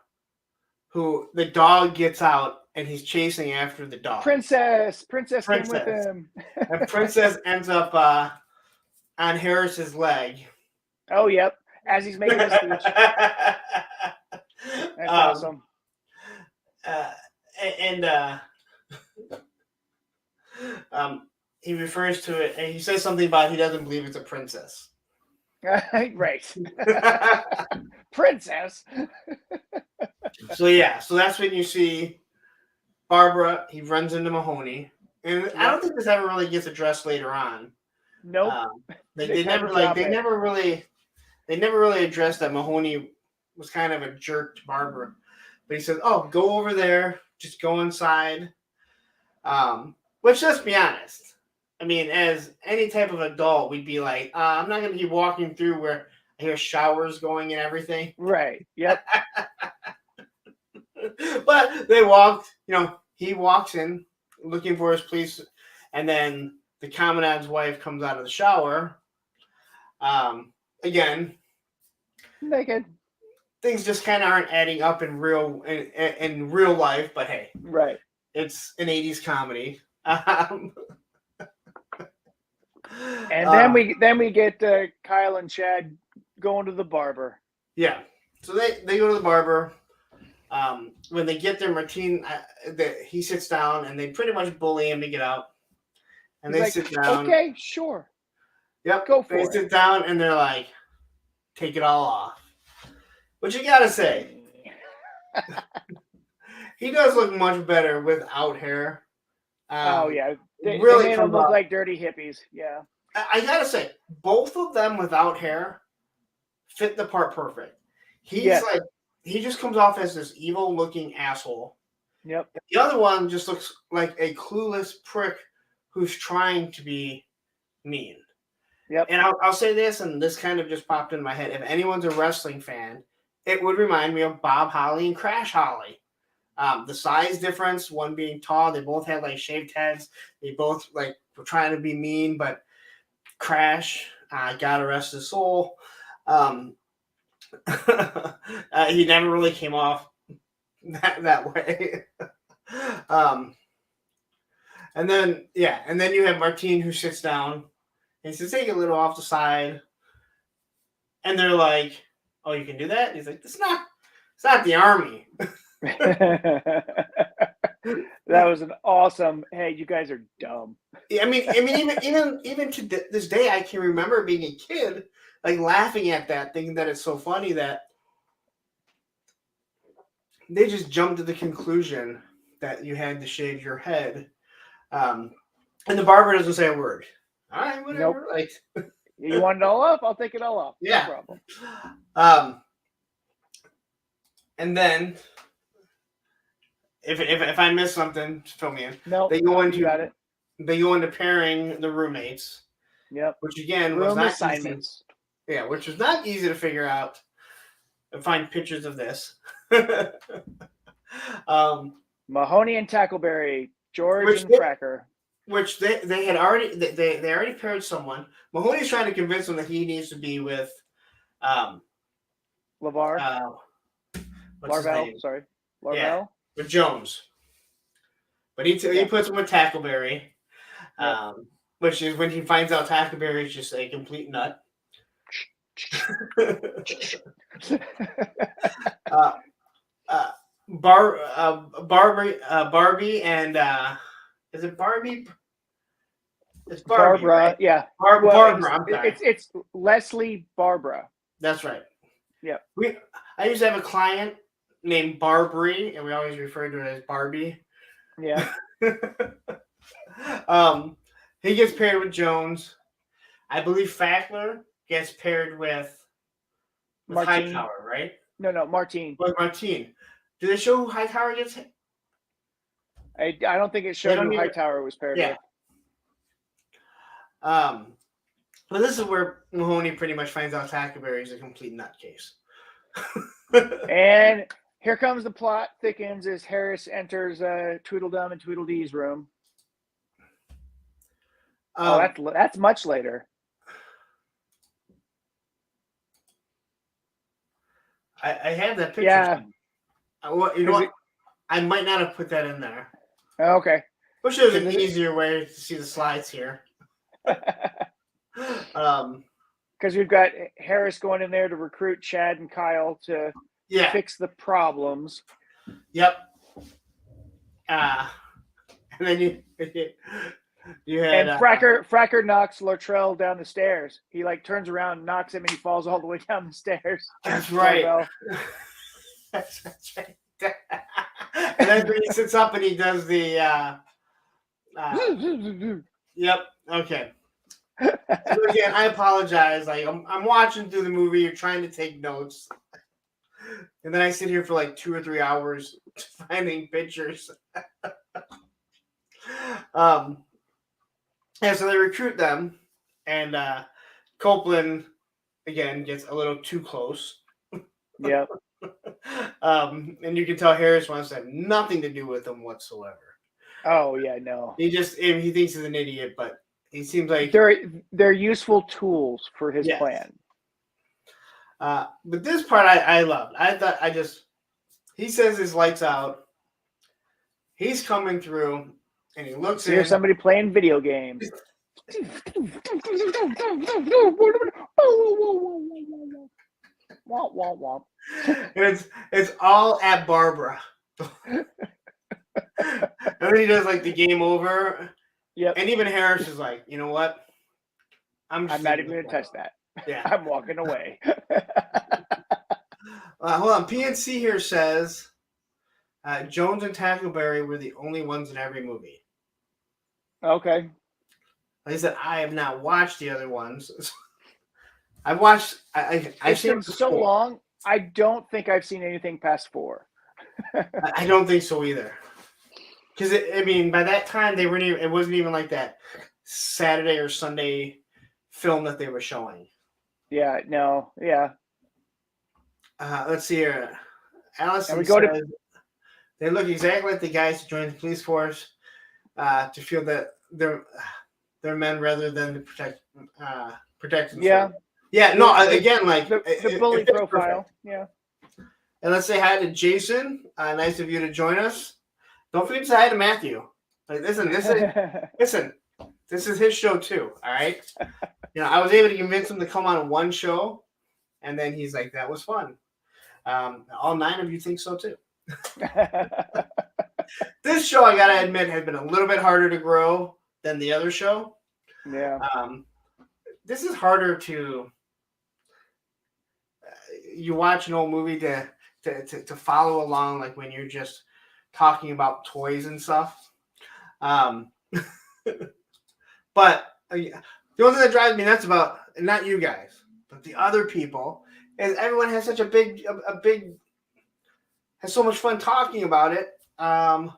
who the dog gets out and he's chasing after the dog. Princess came with him. And Princess ends up on Harris's leg. Oh, yep. As he's making his speech. That's awesome. He refers to it, and he says something about he doesn't believe it's a princess. Right. Princess. So that's when you see Barbara. He runs into Mahoney, and I don't think this ever really gets addressed later on. Nope. They never really addressed that Mahoney was kind of a jerk to Barbara. But he says, "Oh, go over there. Just go inside." Which, let's be honest, I mean, as any type of adult, we'd be like, "I'm not going to keep walking through where I hear showers going and everything." Right. Yep. But they walked. He walks in looking for his police, and then the commandant's wife comes out of the shower. Again, naked. Things just kind of aren't adding up in real life, but hey, right, it's an 80s comedy. And then we get Kyle and Chad going to the barber. Yeah, so they go to the barber. When they get there, Martine he sits down and they pretty much bully him to get out. And they sit down. Okay, sure. Yep, go for it. They sit down and they're like, "Take it all off." Which you gotta say, he does look much better without hair. Oh yeah, they made him look like dirty hippies. Yeah, I gotta say, both of them without hair fit the part perfect. He just comes off as this evil-looking asshole. Yep. The other one just looks like a clueless prick who's trying to be mean. Yep. And I'll say this, and this kind of just popped in my head. If anyone's a wrestling fan, it would remind me of Bob Holly and Crash Holly. The size difference, one being tall, they both had like shaved heads. They both like were trying to be mean, but Crash, God rest his soul. He never really came off that way. And then you have Martine who sits down and says, "Take a little off the side." And they're like, "Oh, you can do that?" And he's like, It's not the army." That was an awesome. Hey, you guys are dumb. I mean, even to this day, I can remember being a kid, like laughing at that, thinking that it's so funny that they just jumped to the conclusion that you had to shave your head, and the barber doesn't say a word. All right, whatever. Nope. Like, you want it all off? I'll take it all off. Yeah, no problem. And then, if I miss something, fill me in. No, they go into got it. They go into pairing the roommates. Yep. Which again was not assignments. Easy. Yeah, which was not easy to figure out and find pictures of this. Mahoney and Tackleberry, George and Cracker. Which they had already they already paired someone. Mahoney's trying to convince him that he needs to be with LeVar. Larvell, sorry. Larvell? Yeah, with Jones. But he puts him with Tackleberry. Which is when he finds out Tackleberry is just a complete nut. Barbie and is it Barbie? It's Barbie, Barbara, right? yeah. Barbara. I'm sorry. It's Leslie Barbara. That's right. Yeah. I used to have a client named Barbary, and we always referred to it as Barbie. Yeah. He gets paired with Jones. I believe Fackler gets paired with Martine. Hightower, right? No, Martine. With Martine. Do they show who Hightower gets? I don't think it showed who Hightower was paired with. But this is where Mahoney pretty much finds out Tackleberry is a complete nutcase. And here comes the plot thickens as Harris enters Tweedledum and Tweedledee's room. That's much later. I have that picture. Yeah. You know what? I might not have put that in there. Okay. Wish there was an easier way to see the slides here. Because we've got Harris going in there to recruit Chad and Kyle to fix the problems. Yep. And then you had Fracker knocks Lortrell down the stairs. He turns around, knocks him, and he falls all the way down the stairs. That's right. That's right. And then he sits up and he does the yep. Okay. So again, I apologize. I'm watching through the movie. You're trying to take notes, and then I sit here for 2 or 3 hours finding pictures. Yeah, so they recruit them, and Copeland again gets a little too close. Yep. And you can tell Harris wants to have nothing to do with them whatsoever. Oh yeah, no. He thinks he's an idiot, but he seems like they're useful tools for his plan. But this part I loved. He says his lights out. He's coming through, and he looks in. Here's somebody playing video games. And it's all at Barbara. And then he does the game over. Yep. And even Harris is like, you know what? I'm not even going to touch that. Yeah. I'm walking away. Hold on. PNC here says Jones and Tackleberry were the only ones in every movie. Okay. Like I said, I have not watched the other ones. I've watched. I've seen been so long. I don't think I've seen anything past 4. I don't think so either. Because by that time they weren't even. It wasn't even like that Saturday or Sunday film that they were showing. Yeah. No. Yeah. Let's see here. Allison says they look exactly like the guys who joined the police force to feel that they're men rather than to protect themselves. Yeah. Yeah. No. Again, the bully profile. Perfect. Yeah. And let's say hi to Jason. Nice of you to join us. Don't forget to say hi to Matthew. Listen, this is his show too. All right. I was able to convince him to come on one show, and then he's like, "That was fun." All 9 of you think so too. This show, I gotta admit, has been a little bit harder to grow than the other show. Yeah. This is harder to. You watch an old movie to follow along, like when you're just talking about toys and stuff. But the only thing that drives me nuts about, and not you guys, but the other people, is everyone has such a big, has so much fun talking about it. And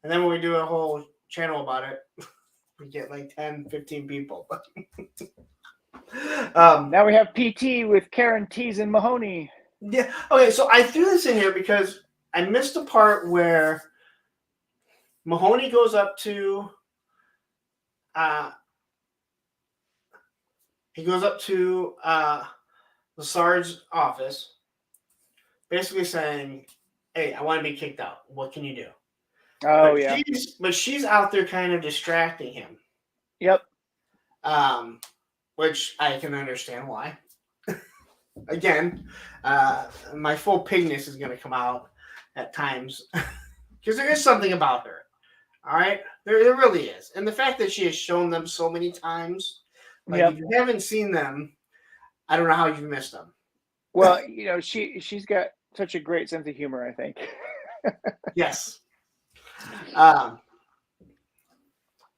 then when we do a whole channel about it, we get 10, 15 people. Now we have PT with Karen teasing Mahoney. Yeah. Okay, so I threw this in here because I missed the part where Mahoney goes up to Lassard's office, basically saying, "Hey, I want to be kicked out. What can you do?" Oh, but she's out there kind of distracting him. Yep. Which I can understand why. Again, my full pigness is going to come out at times because there is something about her. All right, there really is, and the fact that she has shown them so many times, if you haven't seen them, I don't know how you've missed them. Well, she's got such a great sense of humor, I think. Yes. But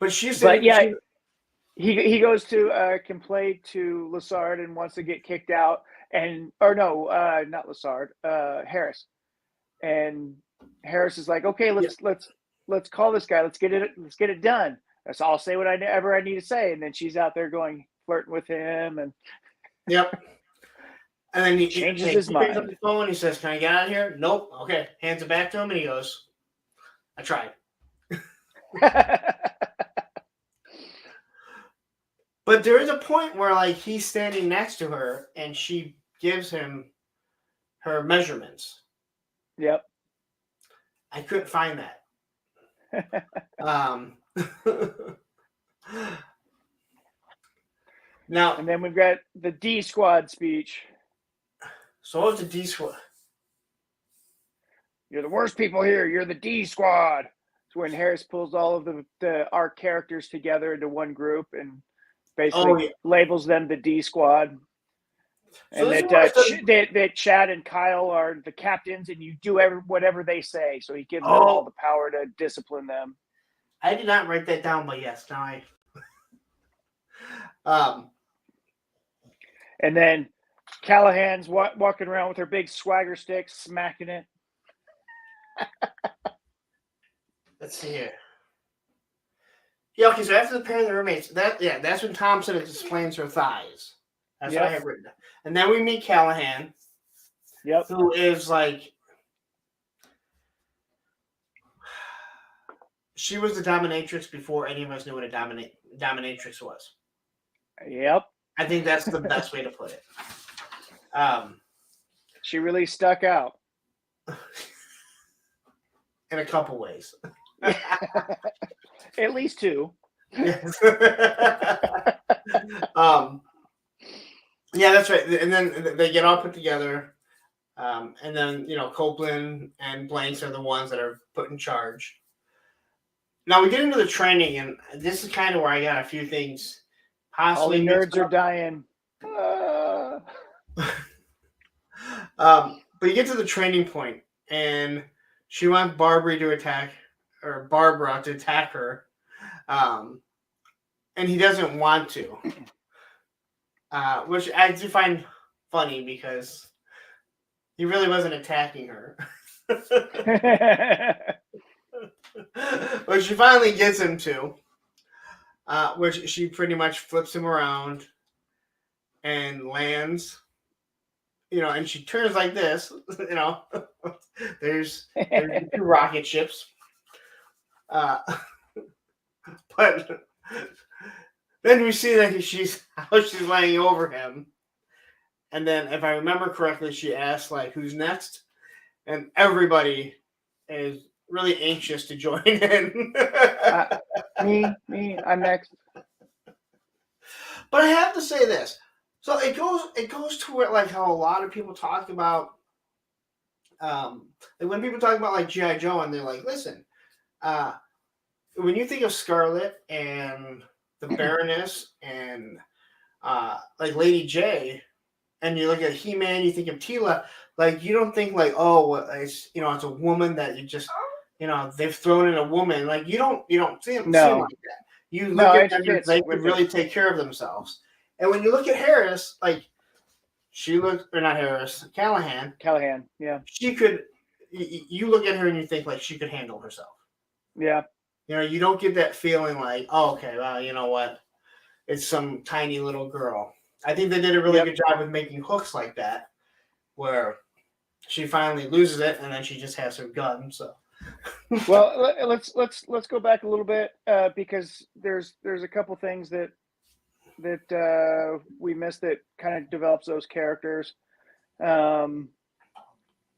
she's. But yeah. he goes to complain to Lassard and wants to get kicked out, not Lassard, Harris, and Harris is like, okay, let's call this guy, let's get it done. So I'll say whatever I need to say, and then she's out there flirting with him, and Yep. And then he changes his picks up mind. the phone. He says, "Can I get out of here?" Nope. Okay. Hands it back to him, and he goes, "I tried." But there is a point where, like, he's standing next to her, and she gives him her measurements. Yep. I couldn't find that. Now, and then we've got the D Squad speech. So what was the D Squad? You're the worst people here. You're the D Squad. It's when Harris pulls all of our characters together into one group and basically labels them the D Squad. So and that Chad and Kyle are the captains, and you do whatever they say. So he gives them all the power to discipline them. I did not write that down, but yes, now I. And then Callahan's walking around with her big swagger stick, smacking it. Let's see here. Yeah, okay, so after the pair of the roommates, that's when Thompson explains her thighs. That's what I have written. And then we meet Callahan. Yep. Who is like, she was the dominatrix before any of us knew what a dominatrix was. Yep. I think that's the best way to put it. She really stuck out. In a couple ways. At least two. Yes. Yeah, that's right. And then they get all put together. And then, Copeland and Blanks are the ones that are put in charge. Now we get into the training, and this is kind of where I got a few things. All the nerds are dying. But you get to the training point, and she wants Barbara to attack her, and he doesn't want to, which I do find funny because he really wasn't attacking her. But she finally gets him to, which she pretty much flips him around and lands, and she turns like this, there's two rocket ships. But then we see that she's laying over him. And then, if I remember correctly, she asks, like, who's next? And everybody is really anxious to join in. Me, I'm next. But I have to say this. So it goes to where, like, how a lot of people talk about, like when people talk about, like, G.I. Joe, and they're like, listen, when you think of Scarlet and the Baroness and, like, Lady J, and you look at He-Man, you think of Teela, like, you don't think, like, it's, it's a woman that you just, they've thrown in a woman. Like, you don't see them like that. You look at them and they could really take care of themselves. And when you look at Harris, like, Callahan, yeah. She could, you look at her and you think, like, she could handle herself. Yeah. You don't get that feeling like, oh, okay, well, you know what? It's some tiny little girl. I think they did a really good job with making hooks like that, where she finally loses it and then she just has her gun. So, well, let's go back a little bit because there's a couple things that we missed that kind of develops those characters.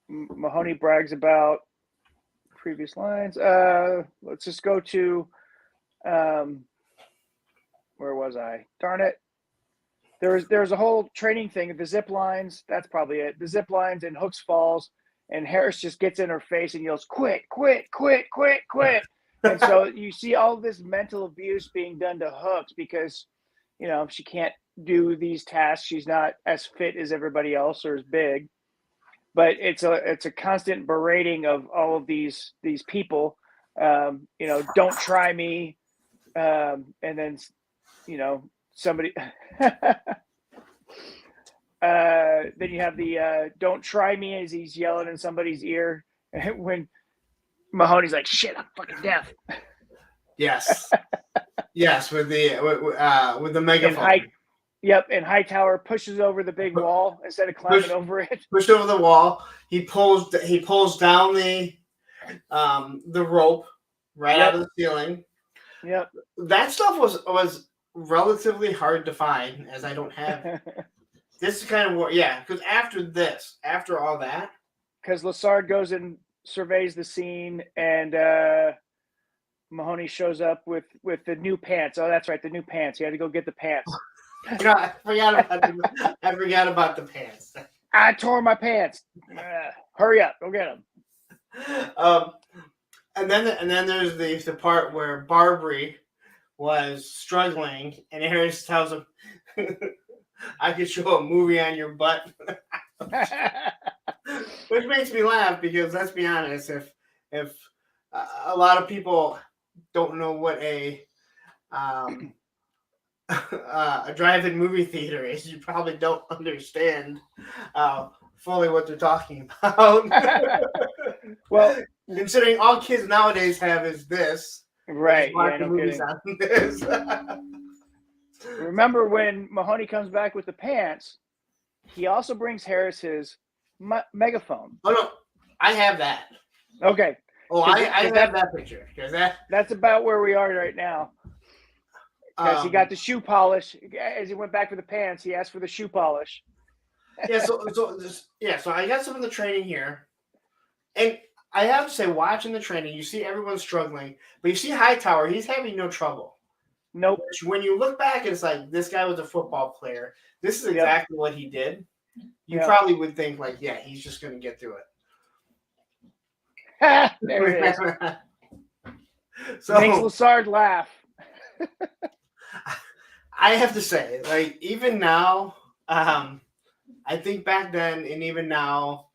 Mahoney brags about previous lines. Let's just go to where was I? Darn it. There's a whole training thing. The zip lines, that's probably it. The zip lines and Hooks falls, and Harris just gets in her face and yells, quit, quit, quit, quit, quit. And so you see all this mental abuse being done to Hooks because, she can't do these tasks. She's not as fit as everybody else or as big. But it's a constant berating of all of these people. Don't try me. And then, somebody. Then you have the "Don't try me" as he's yelling in somebody's ear when Mahoney's like, "Shit, I'm fucking deaf." Yes, yes, with the megaphone. And Hightower pushes over the big wall instead of climbing over it. Pushed over the wall. He pulls down the rope right out of the ceiling. Yep. That stuff was relatively hard to find, as I don't have. This is kind of what, because after all that, because Lassard goes and surveys the scene, and Mahoney shows up with the new pants. Oh, that's right, the new pants. He had to go get the pants. I forgot about the pants. I tore my pants. Hurry up, go get them. And then there's the part where Barbary was struggling, and Harris tells him, "I could show a movie on your butt," which makes me laugh because, let's be honest, if a lot of people don't know what a drive-in movie theater is, you probably don't understand fully what they're talking about. Well, considering all kids nowadays have is this, right? Yeah, no movies on this. Remember when Mahoney comes back with the pants? He also brings Harris his megaphone. Oh no, I have that. Okay. Oh, I have that picture. That's about where we are right now. Because he got the shoe polish. As he went back for the pants, he asked for the shoe polish. So I got some of the training here. And I have to say, watching the training, you see everyone struggling. But you see Hightower, he's having no trouble. Nope. Which, when you look back, it's like, this guy was a football player. This is exactly what he did. You probably would think, like, yeah, he's just going to get through it. There it is. So, makes Lassard laugh. I have to say, like, even now, I think back then and even now,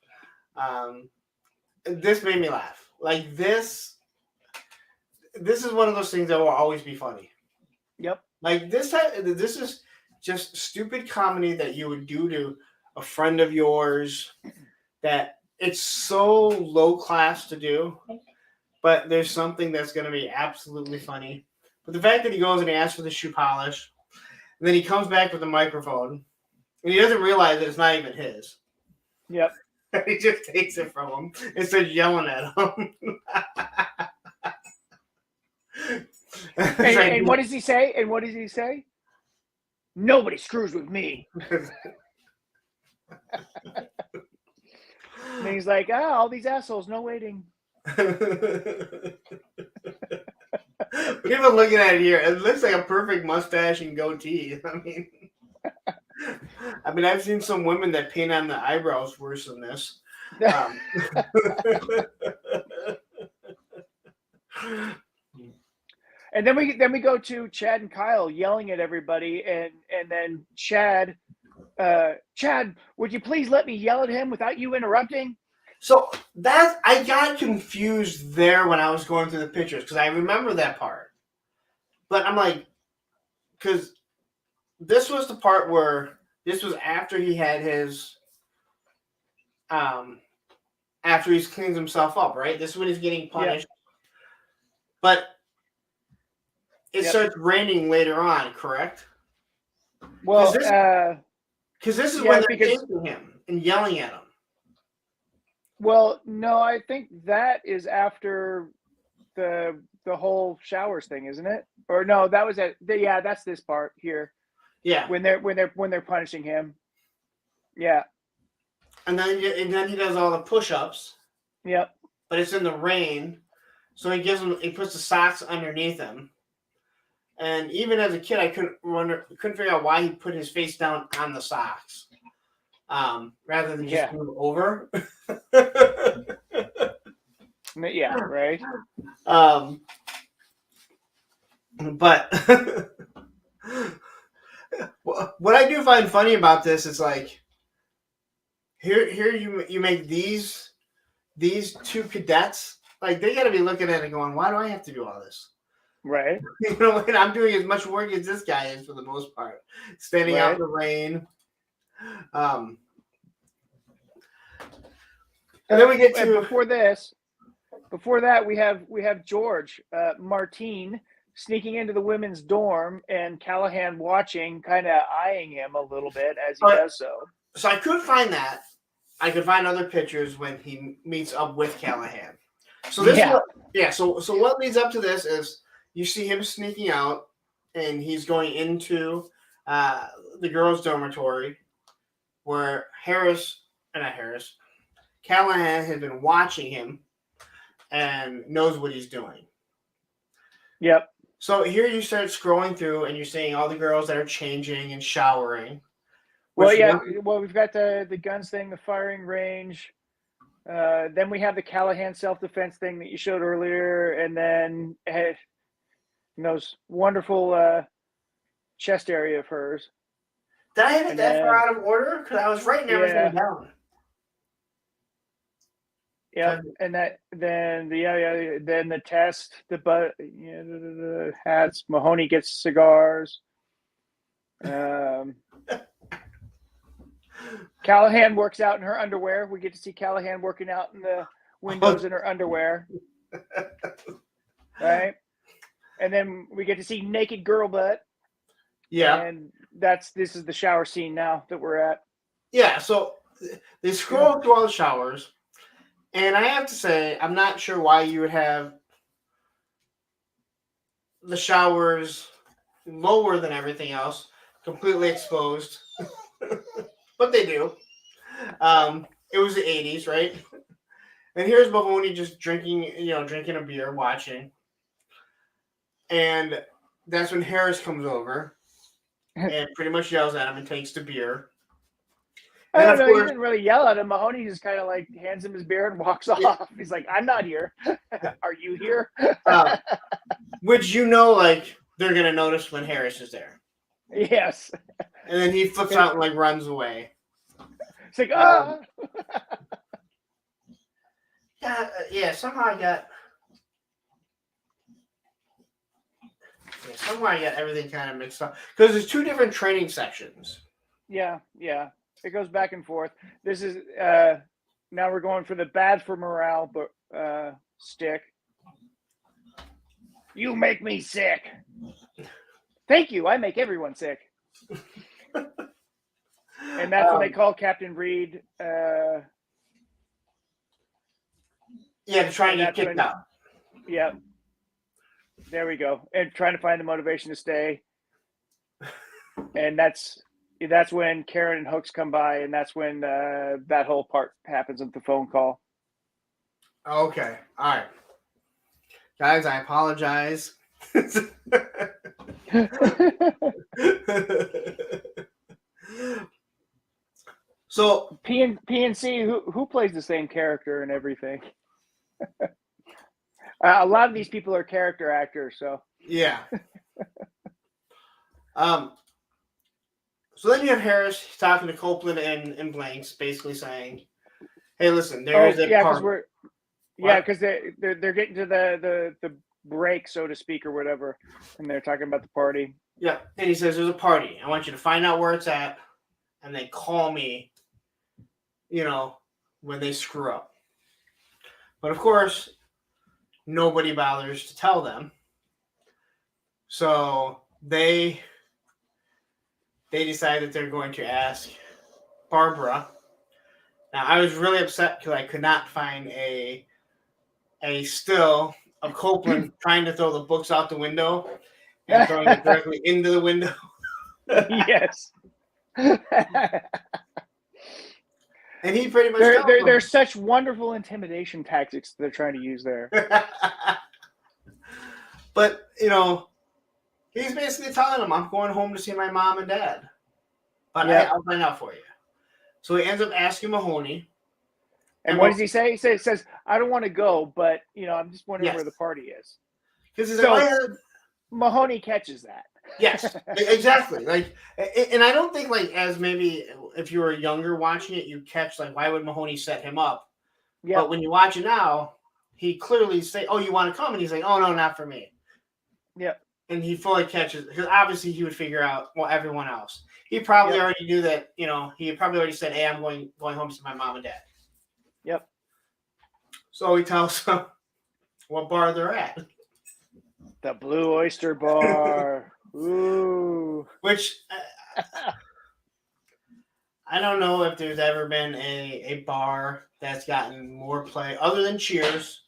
this made me laugh. Like, this is one of those things that will always be funny. Yep. Like, this is just stupid comedy that you would do to a friend of yours, that it's so low class to do, but there's something that's going to be absolutely funny. But the fact that he goes and he asks for the shoe polish, and then he comes back with the microphone, and he doesn't realize that it's not even his. Yep. He just takes it from him and starts yelling at him. And what does he say? Nobody screws with me. And he's like, all these assholes, no waiting. Even looking at it here, it looks like a perfect mustache and goatee. I mean, I've seen some women that paint on the eyebrows worse than this. And then we go to Chad and Kyle yelling at everybody, and then Chad, would you please let me yell at him without you interrupting? So I got confused there when I was going through the pictures, because I remember that part. But I'm like, because this was the part where this was after he had his, after he's cleaned himself up, right? This is when he's getting punished. Yep. But it starts raining later on, correct? Well, because this is when they're chasing him and yelling at him. Well, no, I think that is after the whole showers thing, isn't it? Or no, that was that's this part here. Yeah. When they're punishing him. Yeah. And then he does all the push-ups. Yep. But it's in the rain, so he puts the socks underneath him. And even as a kid, I couldn't figure out why he put his face down on the socks, rather than just move over. Yeah, right. But what I do find funny about this is, like, here you make these two cadets, like, they got to be looking at it going, why do I have to do all this? Right. You know, and I'm doing as much work as this guy is for the most part, standing out in the rain. And then we get to Before that, we have George Martine sneaking into the women's dorm, and Callahan watching, kind of eyeing him a little bit as he does so. So I could find that. I could find other pictures when he meets up with Callahan. So this, So what leads up to this is you see him sneaking out, and he's going into the girls' dormitory, where Callahan has been watching him and knows what he's doing. Yep. So here you start scrolling through, and you're seeing all the girls that are changing and showering. Well, yeah. Well, we've got the guns thing, the firing range. Then we have the Callahan self-defense thing that you showed earlier, and then those wonderful chest area of hers. Did I have it that far out of order? Because I was writing everything down. Yeah, and then the test, the hats. Mahoney gets cigars. Callahan works out in her underwear. We get to see Callahan working out in the windows in her underwear. Right? And then we get to see naked girl butt. Yeah. And this is the shower scene now that we're at. Yeah, so they scroll through all the showers. And I have to say, I'm not sure why you would have the showers lower than everything else, completely exposed. But they do. It was the 80s, right? And here's Mahoney just drinking a beer, watching. And that's when Harris comes over and pretty much yells at him and takes the beer. I don't know. He didn't really yell at him. Mahoney just kind of like hands him his beer and walks off. He's like, "I'm not here. Are you here?" Which like they're gonna notice when Harris is there. Yes. And then he flips out and like runs away. It's like, ah. Somehow I got. Somehow I got everything kind of mixed up because there's two different training sections. Yeah. It goes back and forth. This is now we're going for the bad for morale, but stick. You make me sick. Thank you. I make everyone sick. And that's when they call Captain Reed. To try and get kicked out. Yeah. There we go. And trying to find the motivation to stay. And that's when Karen and Hooks come by, and that's when that whole part happens with the phone call. Okay. All right. Guys, I apologize. So PNC, who plays the same character and everything? A lot of these people are character actors, so yeah. So then you have Harris talking to Copeland and Blanks, basically saying, "Hey, listen, there's a part." Because they're getting to the break, so to speak, or whatever, and they're talking about the party. Yeah, and he says, "There's a party. I want you to find out where it's at, and then call me. When they screw up." But of course, nobody bothers to tell them. So they decide that they're going to ask Barbara. Now, I was really upset because I could not find a still of Copeland trying to throw the books out the window and throwing it directly into the window. Yes. And he pretty much they're such wonderful intimidation tactics they're trying to use there. But, he's basically telling him, "I'm going home to see my mom and dad. But I'll find out for you." So he ends up asking Mahoney. And what does he say? He says, "I don't want to go, but, I'm just wondering where the party is." Because Mahoney catches that. Yes, exactly. And I don't think, as maybe if you were younger watching it, you catch, why would Mahoney set him up? Yeah. But when you watch it now, he clearly say, "Oh, you want to come?" And he's like, "Oh, no, not for me." Yep. And he fully catches, because obviously he would figure out, well, everyone else. He probably already knew that, he probably already said, hey, I'm going home to see my mom and dad. Yep. So he tells them what bar they're at. The Blue Oyster Bar. Ooh. Which I don't know if there's ever been a bar that's gotten more play other than Cheers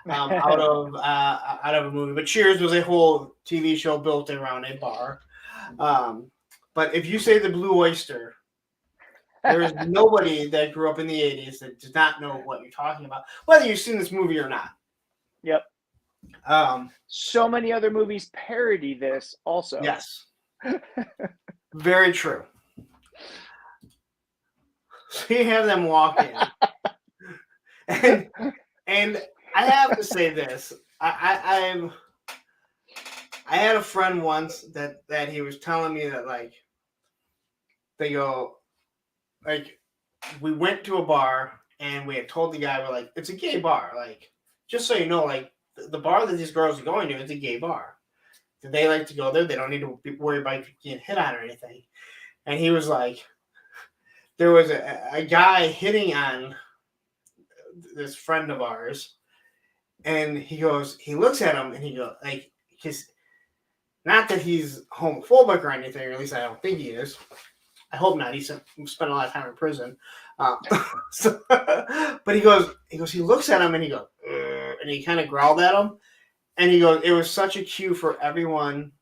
out of a movie. But Cheers was a whole TV show built around a bar. But if you say the Blue Oyster, there is nobody that grew up in the 80s that does not know what you're talking about, whether you've seen this movie or not. Yep. So many other movies parody this also. Yes. Very true. So you have them walk in. and I have to say this. I had a friend once that he was telling me that, like, they go, like, we went to a bar and we had told the guy, we're like, it's a gay bar. Like, just so you know, like, the bar that these girls are going to is a gay bar. They like to go there. They don't need to worry about getting hit on or anything. And he was like, there was a guy hitting on this friend of ours. And he looks at him and he goes, like, because not that he's homophobic or anything, or at least I don't think he is. I hope not. He spent a lot of time in prison. But he looks at him and he goes, and he kind of growled at him. And he goes, it was such a cue for everyone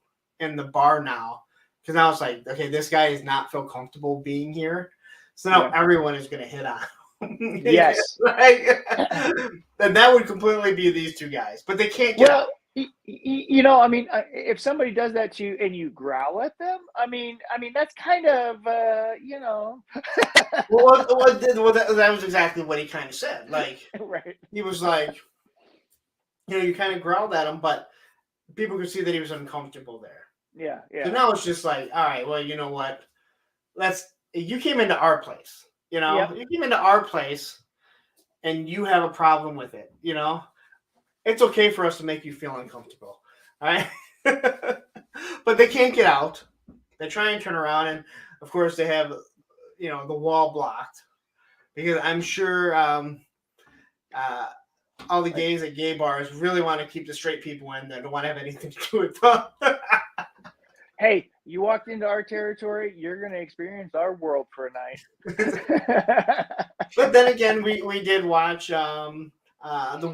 in the bar now. Because I was like, okay, this guy does not feel comfortable being here. So now everyone is going to hit on him. Yes. And that would completely be these two guys. But they can't get out. I mean, if somebody does that to you and you growl at them, I mean, that's kind of, Well, that was exactly what he kind of said. Like, right. He was like, you kind of growled at him, but people could see that he was uncomfortable there. Yeah, yeah. So now it's just like, all right, well, you know what? You came into our place, you came into our place and you have a problem with it, It's okay for us to make you feel uncomfortable, all right? But they can't get out. They try and turn around, and of course they have, the wall blocked, because I'm sure all the gays at gay bars really want to keep the straight people in there. Don't want to have anything to do with them. Hey, you walked into our territory, you're going to experience our world for a night. But then again, we did watch the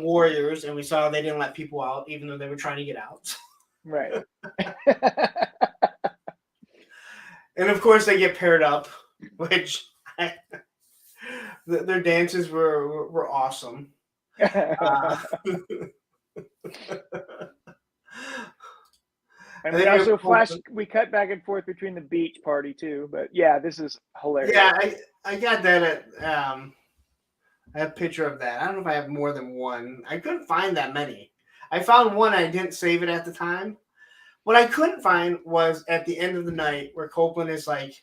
Warriors, and we saw they didn't let people out, even though they were trying to get out. Right. And of course, they get paired up, which their dances were awesome. And we cut back and forth between the beach party too, but yeah, this is hilarious. Yeah, I got that at I have a picture of that. I don't know if I have more than one. I couldn't find that many. I found one, I didn't save it at the time. What I couldn't find was at the end of the night where Copeland is like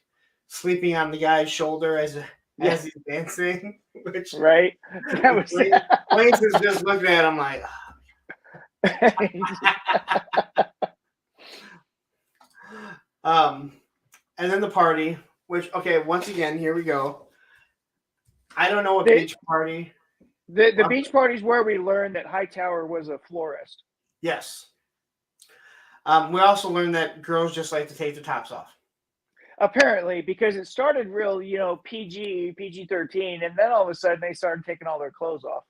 sleeping on the guy's shoulder as he's dancing. Which, right. That was Lance is just looking at him like, and then the party, which, okay, once again, here we go. I don't know what beach party. The beach party is where we learned that Hightower was a florist. Yes. We also learned that girls just like to take their tops off. Apparently, because it started real, PG-13, and then all of a sudden they started taking all their clothes off.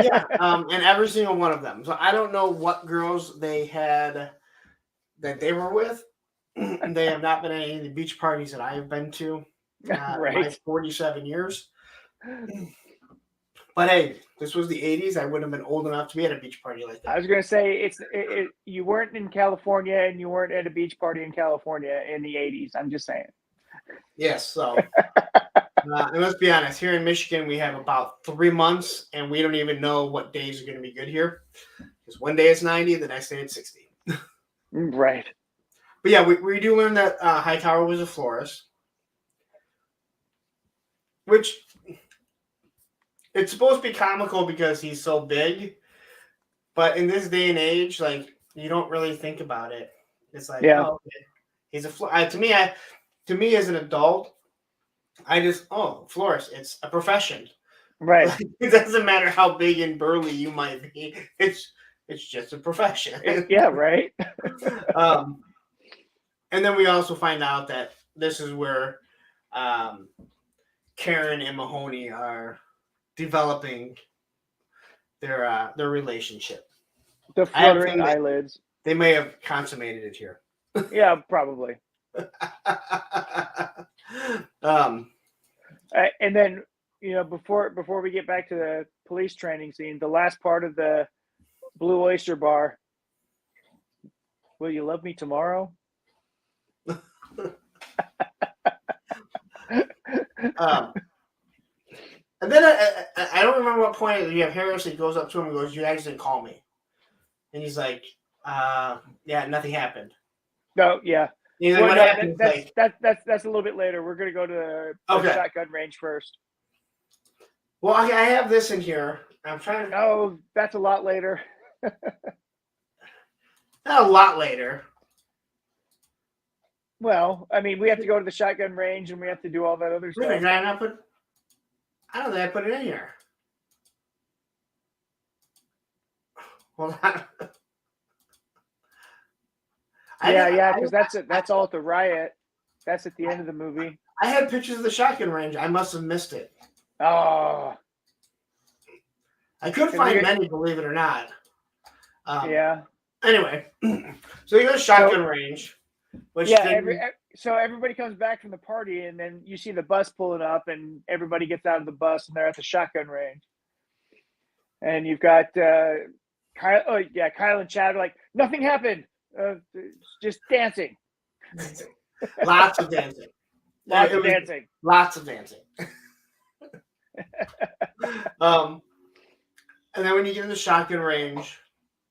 Yeah, and every single one of them. So I don't know what girls they had that they were with. They have not been at any of the beach parties that I have been to in my 47 years. But hey, this was the 80s. I wouldn't have been old enough to be at a beach party like that. I was going to say, you weren't in California and you weren't at a beach party in California in the 80s. I'm just saying. Yes, so and let's be honest. Here in Michigan, we have about 3 months, and we don't even know what days are going to be good here. Because one day it's 90, the next day it's 60. Right. But yeah, we do learn that Hightower was a florist, which it's supposed to be comical because he's so big. But in this day and age, like, you don't really think about it. It's like, Yeah. oh, okay. He's a to me as an adult, I just florist. It's a profession. Right. Like, it doesn't matter how big and burly you might be. It's just a profession. Yeah. Right. And then we also find out that this is where Karen and Mahoney are developing their relationship. The fluttering eyelids. They may have consummated it here. Yeah, probably. And then, before we get back to the police training scene, the last part of the Blue Oyster Bar. Will you love me tomorrow? And then I don't remember what point you have Harrison goes up to him and goes, "You guys didn't call me," and he's like, "Yeah, nothing happened." No, yeah. Well, what happened? That's a little bit later. We're gonna go to the shotgun range first. Well, I have this in here. I'm trying to. Oh, that's a lot later. Not a lot later. Well, I mean, we have to go to the shotgun range and we have to do all that other stuff. Did I not put? I don't think I put it in here. Hold on. Yeah, because that's all at the riot. That's at the end of the movie. I had pictures of the shotgun range. I must have missed it. Oh. I could find many, believe it or not. Yeah. Anyway, so you go to shotgun range. Which so everybody comes back from the party, and then you see the bus pulling up, and everybody gets out of the bus, and they're at the shotgun range. And you've got Kyle and Chad are like, nothing happened. Just dancing. Lots of dancing. Lots of dancing. Lots of dancing. And then when you get in the shotgun range,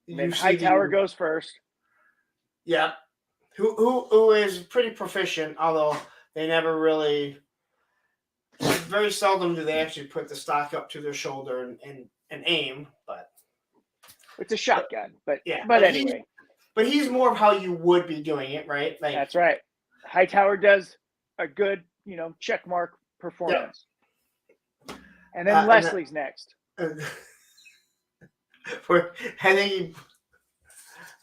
Hightower goes first. Yeah. Who is pretty proficient, although they never really, very seldom do they actually put the stock up to their shoulder and aim, but it's a shotgun. But anyway. But he's more of how you would be doing it, right? Like, that's right. Hightower does a good, check mark performance. Yeah. And then Leslie's next. I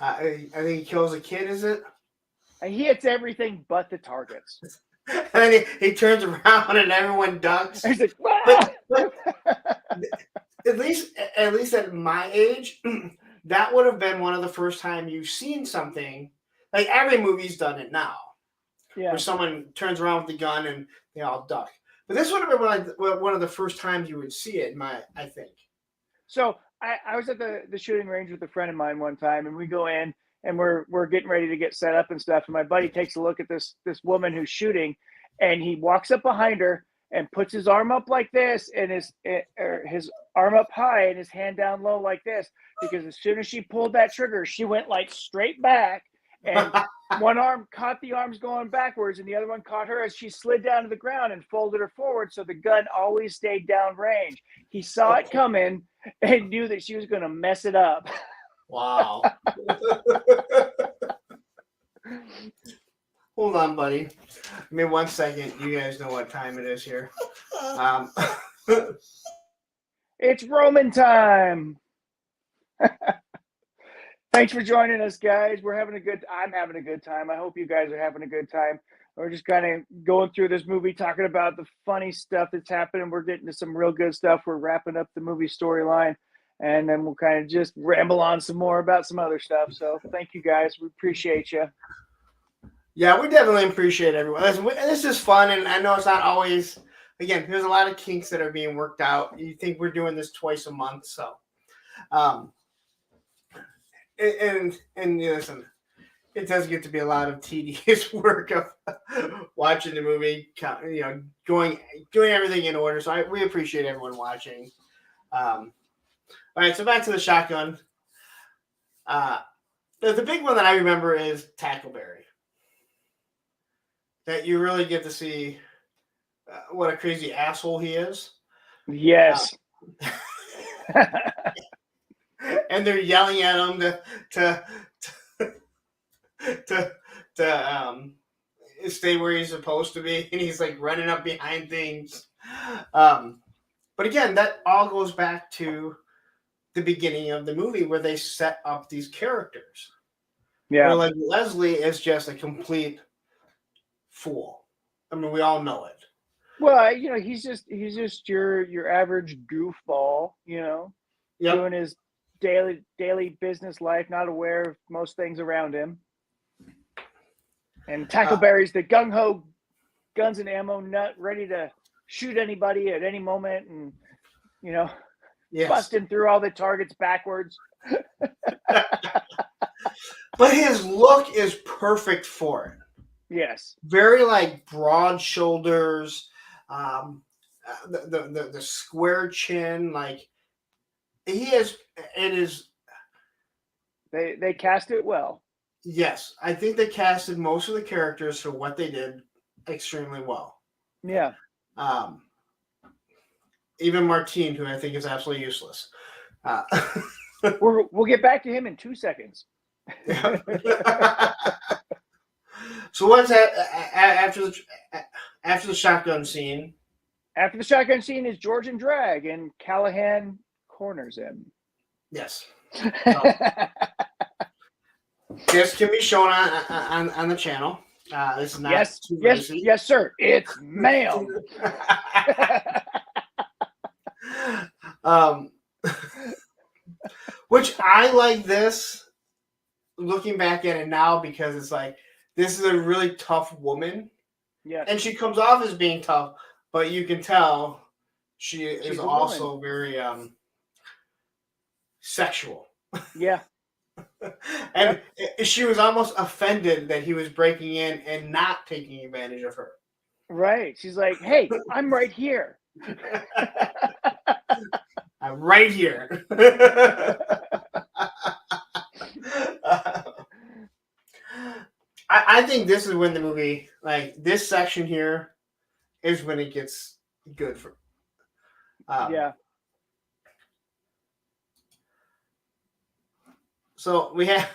think he kills a kid, is it? And he hits everything but the targets. And then he turns around and everyone ducks. He's like, but at least at my age, that would have been one of the first time you've seen something. Like, every movie's done it now. Yeah. Where someone turns around with the gun and they all duck. But this would have been one of the first times you would see it, I think. So I was at the shooting range with a friend of mine one time, and we go in and we're getting ready to get set up and stuff. And my buddy takes a look at this woman who's shooting, and he walks up behind her and puts his arm up like this, and his arm up high and his hand down low like this, because as soon as she pulled that trigger, she went like straight back, and one arm caught the arms going backwards, and the other one caught her as she slid down to the ground and folded her forward, so the gun always stayed down range. He saw it coming and knew that she was going to mess it up. Wow. Hold on, buddy. Give me 1 second. You guys know what time it is here. It's Roman time. Thanks for joining us, guys. I'm having a good time. I hope you guys are having a good time. We're just kind of going through this movie, talking about the funny stuff that's happening. We're getting to some real good stuff. We're wrapping up the movie storyline, and then we'll kind of just ramble on some more about some other stuff. So thank you, guys. We appreciate you. Yeah, we definitely appreciate everyone. This is fun, and I know it's not always. Again, there's a lot of kinks that are being worked out. You think we're doing this twice a month, so. And listen, it does get to be a lot of tedious work of watching the movie, doing everything in order. So we appreciate everyone watching. All right, so back to the shotgun. The big one that I remember is Tackleberry. That you really get to see what a crazy asshole he is. Yes. And they're yelling at him to to stay where he's supposed to be, and he's like running up behind things. Um, but again, that all goes back to the beginning of the movie where they set up these characters. Where Yeah. like Leslie is just a complete fool. I mean, we all know it. Well, he's just your average goofball, Yep. doing his daily business life, not aware of most things around him. And Tackleberry's the gung ho, guns and ammo nut, ready to shoot anybody at any moment, and Yes. busting through all the targets backwards. But his look is perfect for it. Yes. Very like broad shoulders, the square chin, like he is. It is. They cast it well. Yes, I think they casted most of the characters for what they did extremely well. Yeah. Even Martine, who I think is absolutely useless. We'll get back to him in 2 seconds. So what's that after the shotgun scene? After the shotgun scene is George and Drag, and Callahan corners him. Yes. This can be shown on the channel. This is not yes, sir. It's ma'am. Which I like this, looking back at it now, because it's like this is a really tough woman. Yes. And she comes off as being tough, but you can tell she's also very sexual. Yeah. And she was almost offended that he was breaking in and not taking advantage of her. Right. She's like, hey, I'm right here. I'm right here. I think this is when the movie, like this section here, is when it gets good for. Yeah. So we have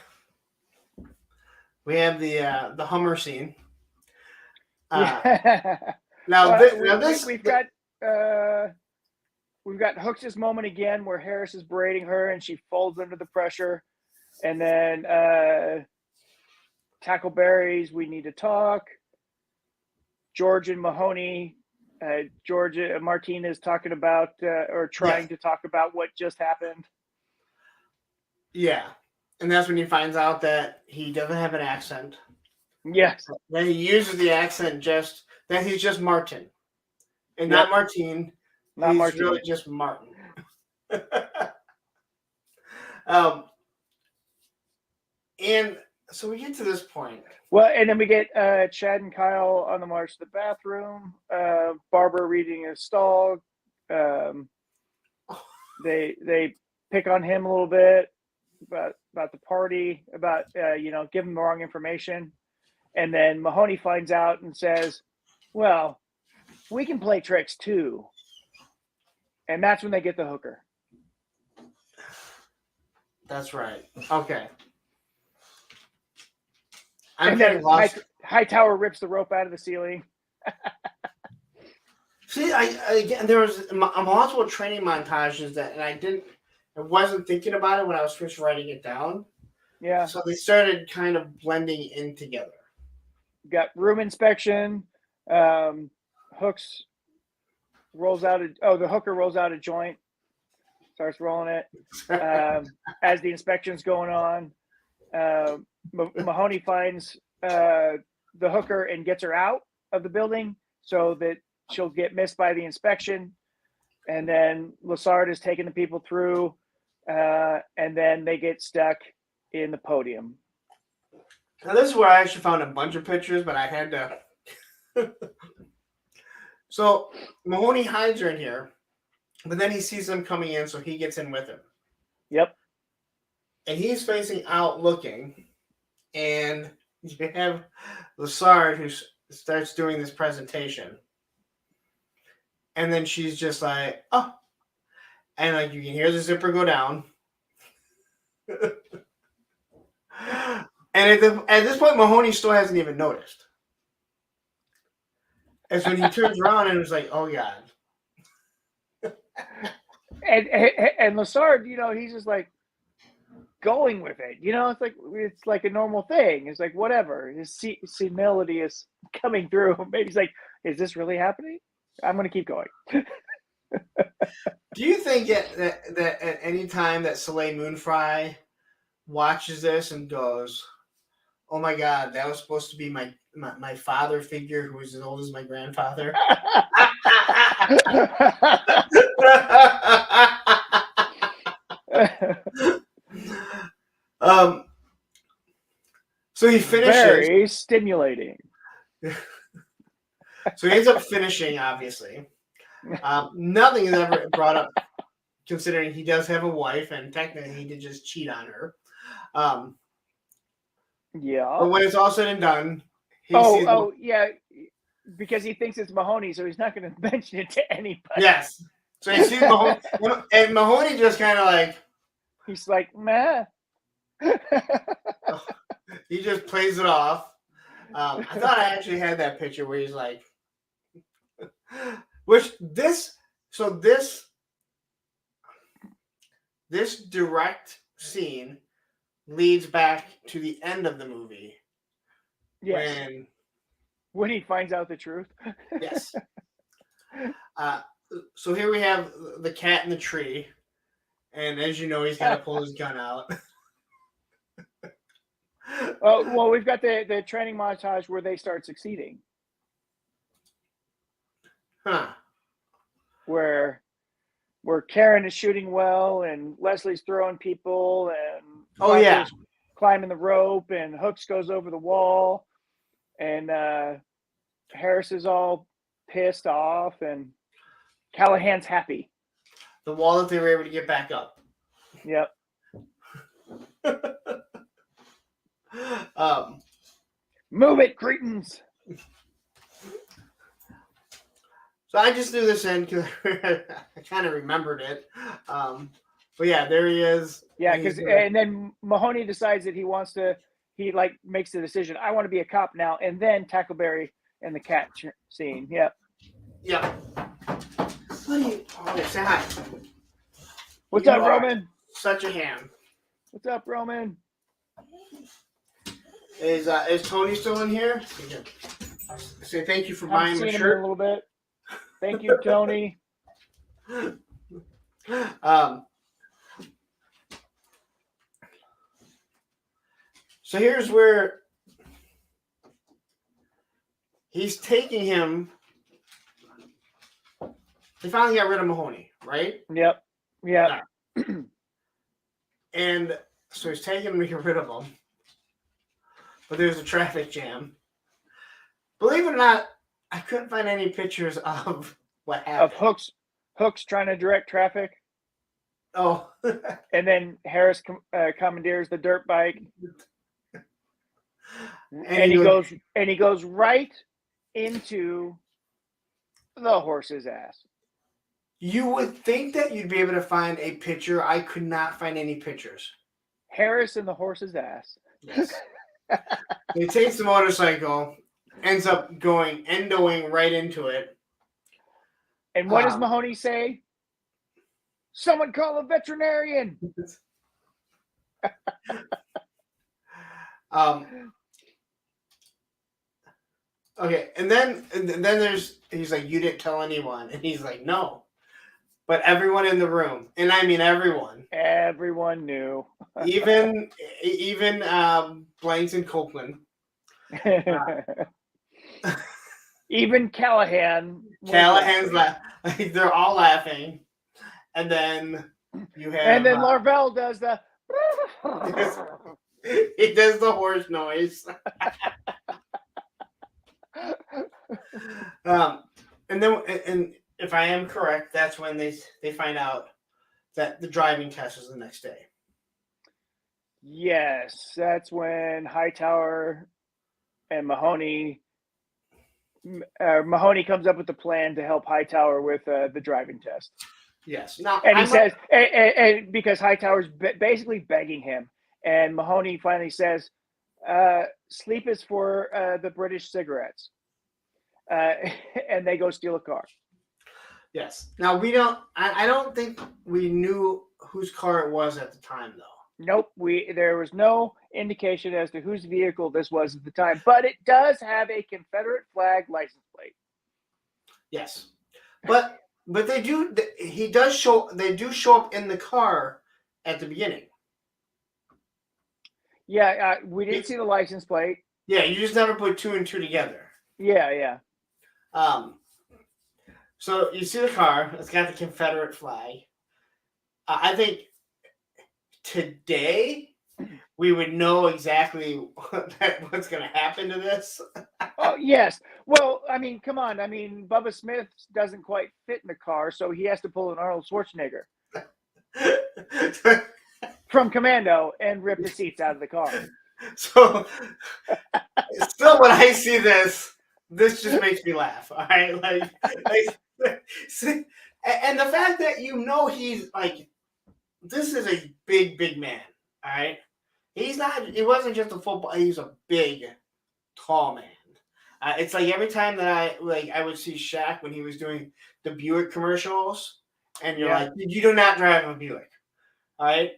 the Hummer scene. Yeah. Now, we've got Hooks' moment again where Harris is berating her and she folds under the pressure, and then Tackleberry's "We Need to Talk." George and Mahoney, Martine is talking about or trying to talk about what just happened. Yeah, and that's when he finds out that he doesn't have an accent. Yes. Then he uses the accent just that he's just Martin, and not Martine. Not he's Martine. Really just Martin. And so we get to this point. Well, and then we get Chad and Kyle on the march to the bathroom. Barbara reading a stall. They pick on him a little bit about the party, about give him the wrong information, and then Mahoney finds out and says, "Well, we can play tricks too," and that's when they get the hooker. That's right. Okay. And then Hightower rips the rope out of the ceiling. See, again, there was multiple training montages and I wasn't thinking about it when I was first writing it down. Yeah. So they started kind of blending in together. Got room inspection. Hooks rolls out the hooker rolls out a joint, starts rolling it as the inspection's going on. Mahoney finds the hooker and gets her out of the building so that she'll get missed by the inspection. And then Lassard is taking the people through, and then they get stuck in the podium. Now, this is where I actually found a bunch of pictures, but I had to. So Mahoney hides her in here, but then he sees them coming in, so he gets in with him. Yep. And he's facing out looking, and you have Lassard who starts doing this presentation. And then she's just like, oh. And like you can hear the zipper go down. And at this point, Mahoney still hasn't even noticed. It's when he turns around and it's like, oh God. And Lassard, he's just like going with it. It's like a normal thing. It's like whatever. His senility is coming through. Maybe he's like, is this really happening? I'm going to keep going. Do you think that at any time that Soleil Moonfry watches this and goes, oh my God, that was supposed to be my father figure who was as old as my grandfather? So he finishes. Very stimulating. So he ends up finishing, obviously. Nothing is ever brought up, considering he does have a wife, and technically he did just cheat on her. Yeah. But when it's all said and done, yeah, because he thinks it's Mahoney, so he's not going to mention it to anybody. Yes. So he sees Mahoney, and Mahoney just kind of like, he's like, meh. He just plays it off. I thought I actually had that picture where he's like, this direct scene leads back to the end of the movie. Yes. When he finds out the truth. Yes. So here we have the cat in the tree, and as you know, he's got to pull his gun out. Well, we've got the training montage where they start succeeding. Huh. Where Karen is shooting well, and Leslie's throwing people, and Parker's climbing the rope, and Hooks goes over the wall, and Harris is all pissed off, and Callahan's happy. The wall that they were able to get back up. Yep. Move it, cretins. So I just threw this in because I kind of remembered it. But yeah, there he is. Yeah, and then Mahoney decides that he makes the decision, I want to be a cop now, and then Tackleberry and the cat scene. Yep. Yep. Say hi. What's up, Roman? Such a ham. What's up, Roman? Is Tony still in here? Say thank you for buying my shirt. A little bit. Thank you, Tony. So here's where he's taking him. They finally got rid of Mahoney, right? Yep. Yeah. And so he's taking him to get rid of him. But there's a traffic jam. Believe it or not, I couldn't find any pictures of what happened. Of Hooks trying to direct traffic. Oh. And then Harris commandeers the dirt bike. And he goes right into the horse's ass. You would think that you'd be able to find a picture. I could not find any pictures. Harris in the horse's ass. Yes. He takes the motorcycle, ends up endoing right into it. And what does Mahoney say? Someone call a veterinarian. Okay, and then he's like, you didn't tell anyone, and he's like, no, but everyone in the room, and I mean everyone. Everyone knew. even Blanks and Copeland. Even Callahan. Callahan's laughing. They're all laughing, and then you have. And then Larvell does the. He does the horse noise. And if I am correct, that's when they find out that the driving test is the next day. Yes, that's when Hightower and Mahoney comes up with the plan to help Hightower with the driving test. Yes. Now, and he says, and because Hightower's basically begging him, and Mahoney finally says, Sleep is for the British cigarettes, uh, and they go steal a car. Yes. Now we don't. I don't think we knew whose car it was at the time, though. Nope, there was no indication as to whose vehicle this was at the time, but it does have a Confederate flag license plate. Yes, but they do. He does show. They do show up in the car at the beginning. Yeah, we didn't see the license plate. Yeah, you just never put two and two together. Yeah. So you see the car. It's got the Confederate flag. I think today we would know exactly what's going to happen to this. Oh yes. Well, I mean, come on. I mean, Bubba Smith doesn't quite fit in the car, so he has to pull an Arnold Schwarzenegger from Commando and rip the seats out of the car. So, still, when I see this just makes me laugh. All right, and the fact that he's like, this is a big man. All right, he's not. He wasn't just a football. He's a big, tall man. It's like every time that I would see Shaq when he was doing the Buick commercials, and you're like, you do not drive a Buick, all right?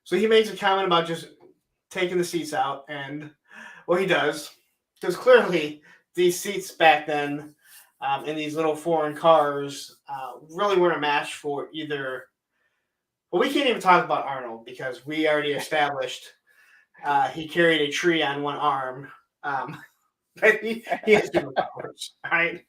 So he makes a comment about just taking the seats out, and well, he does, because clearly these seats back then in these little foreign cars really weren't a match for either. Well, we can't even talk about Arnold because we already established he carried a tree on one arm. But he has superpowers, right?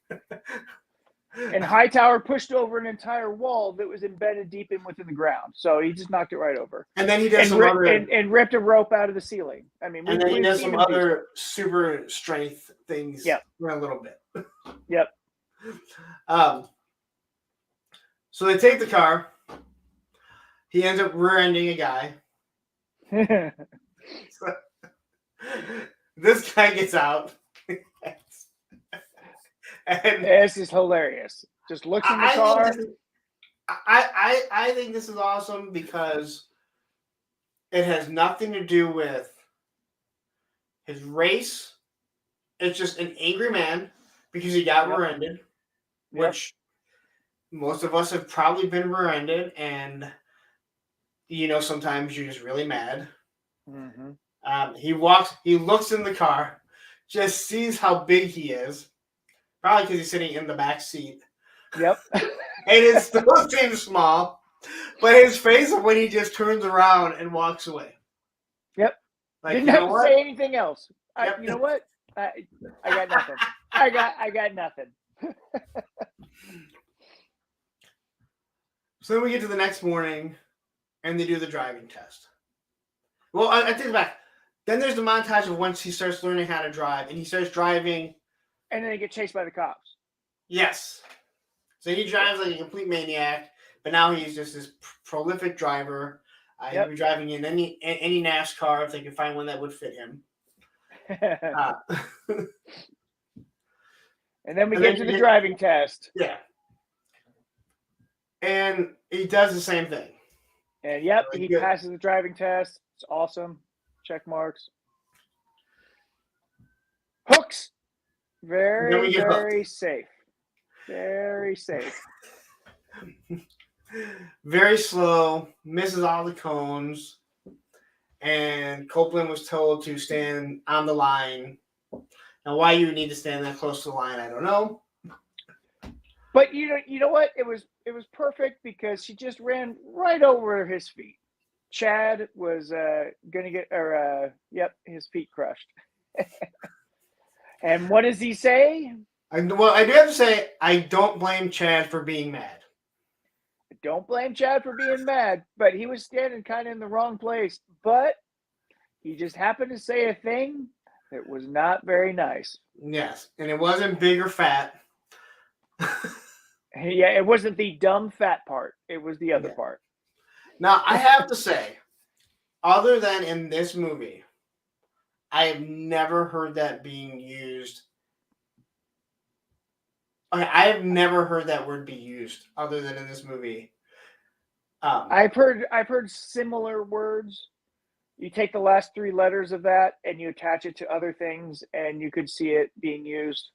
And Hightower pushed over an entire wall that was embedded deep within the ground, so he just knocked it right over. And then he does and ripped a rope out of the ceiling. I mean, and then he does some other super strength things. For a little bit. Yep. So they take the car. He ends up rear-ending a guy. This guy gets out. And this is hilarious. Just looks in the car. I think this is awesome because it has nothing to do with his race. It's just an angry man because he got rear-ended, which most of us have probably been rear-ended, and sometimes you're just really mad. Mm-hmm. He looks in the car, just sees how big he is. Probably because he's sitting in the back seat. Yep. And it still seems small. But his face when he just turns around and walks away. Yep. Like, didn't have to say anything else. You know what? I got nothing. I got nothing. So then we get to the next morning and they do the driving test. Well, I take it back. Then there's the montage of once he starts learning how to drive and he starts driving. And then they get chased by the cops. Yes. So he drives like a complete maniac, but now he's just this prolific driver. He'll be driving in any NASCAR if they can find one that would fit him. And then we get to the driving test. Yeah. And he does the same thing. And he passes the driving test. It's awesome. Check marks. Hooks. Very safe. Very safe. Very slow. Misses all the cones. And Copeland was told to stand on the line. Now, why you would need to stand that close to the line, I don't know. But you know what? It was perfect because she just ran right over his feet. Chad was gonna get his feet crushed. And what does he say? I do have to say, I don't blame Chad for being mad. I don't blame Chad for being mad, but he was standing kind of in the wrong place. But he just happened to say a thing that was not very nice. Yes, and it wasn't big or fat. Yeah, it wasn't the dumb fat part. It was the other part. Now, I have to say, other than in this movie, I have never heard that being used. Okay, I have never heard that word be used other than in this movie. I've heard similar words. You take the last 3 letters of that and you attach it to other things, and you could see it being used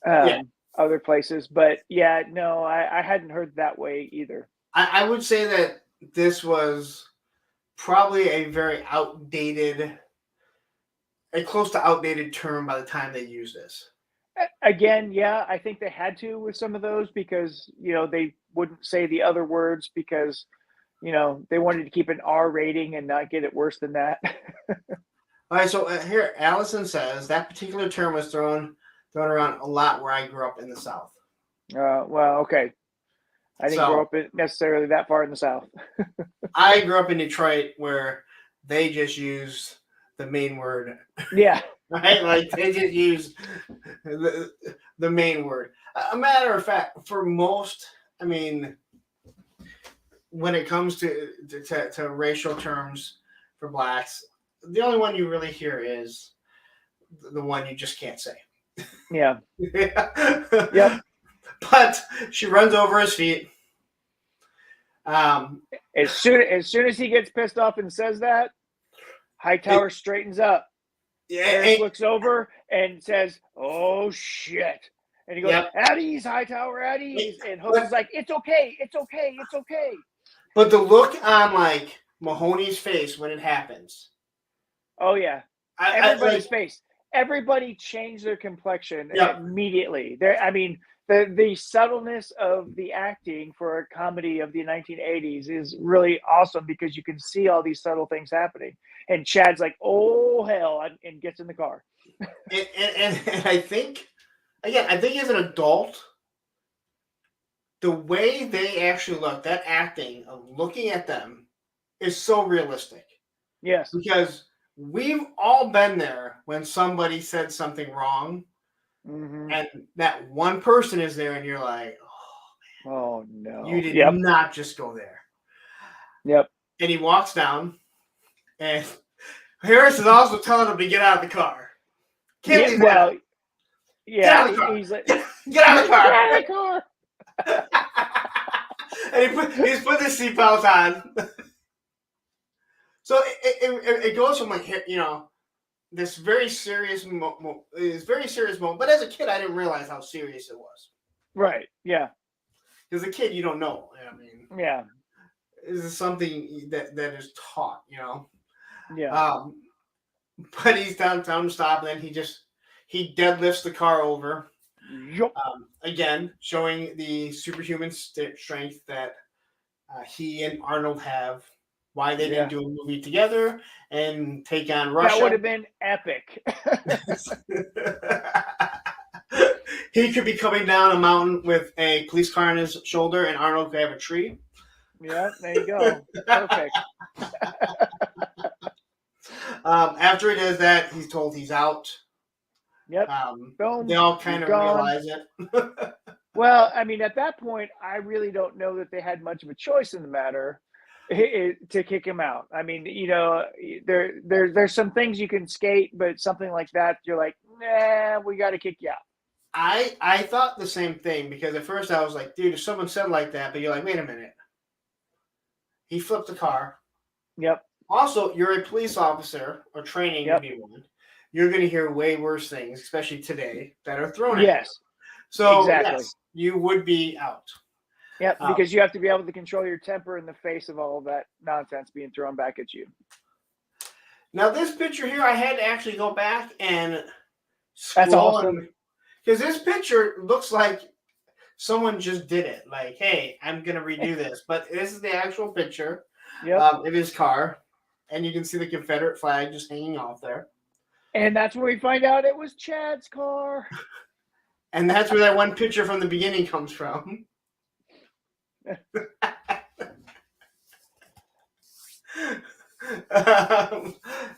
Yeah. other places. But yeah, no, I hadn't heard that way either. I would say that this was probably a very outdated, a close to outdated term by the time they used this. Again, yeah, I think they had to with some of those because they wouldn't say the other words because they wanted to keep an R rating and not get it worse than that. All right, so here Allison says that particular term was thrown around a lot where I grew up in the South. Well, okay. I didn't grow up necessarily that far in the South. I grew up in Detroit where they just use the main word. Yeah. Right? Like they just use the main word. A matter of fact, for most, I mean, when it comes to racial terms for blacks, the only one you really hear is the one you just can't say. Yeah. Yep. But she runs over his feet. As soon as he gets pissed off and says that, Hightower straightens up. Yeah, Harris looks over and says, "Oh shit!" And he goes, Yep. "At ease, Hightower, at ease." And Hooks is like, "It's okay, it's okay, it's okay." But the look on like Mahoney's face when it happens. Oh yeah, everybody's face. Everybody changed their complexion immediately. I mean, the subtleness of the acting for a comedy of the 1980s is really awesome because you can see all these subtle things happening. And Chad's like, "Oh hell," and gets in the car. And I think, again, as an adult, the way they actually look, that acting of looking at them is so realistic. Yes. Because we've all been there when somebody said something wrong, and that one person is there, and you're like, "Oh no, you did not just go there." Yep. And he walks down, and Harris is also telling him to get out of the car. Get out of the car. He's like, get out of the car. Get out of the car. And he's put the seatbelt on. So it goes from like, this very serious moment. But as a kid, I didn't realize how serious it was. Right. Yeah. As a kid, you don't know. I mean, yeah. This is something that is taught, Yeah. But he's down to stop, and then he deadlifts the car over. Yep. Again, showing the superhuman strength that he and Arnold have. Why they didn't do a movie together and take on Russia. That would have been epic. He could be coming down a mountain with a police car on his shoulder, and Arnold could have a tree. Yeah, there you go. Perfect. After he does that, he's told he's out. Yep. They all kind of realize it. Well, I mean, at that point, I really don't know that they had much of a choice in the matter to kick him out. I mean, there's some things you can skate, but something like that, you're like, nah, we got to kick you out. I thought the same thing because at first I was like, dude, if someone said like that, but you're like, wait a minute. He flipped the car. Yep. Also, you're a police officer or training to be one. You're going to hear way worse things, especially today, that are thrown at you. Yes. So, exactly. Yes, you would be out. Yep, because you have to be able to control your temper in the face of all of that nonsense being thrown back at you. Now, this picture here, I had to actually go back and scroll. That's awesome. Because this picture looks like someone just did it. Like, hey, I'm going to redo this. But this is the actual picture of his car. And you can see the Confederate flag just hanging off there. And that's where we find out it was Chad's car. And that's where that one picture from the beginning comes from.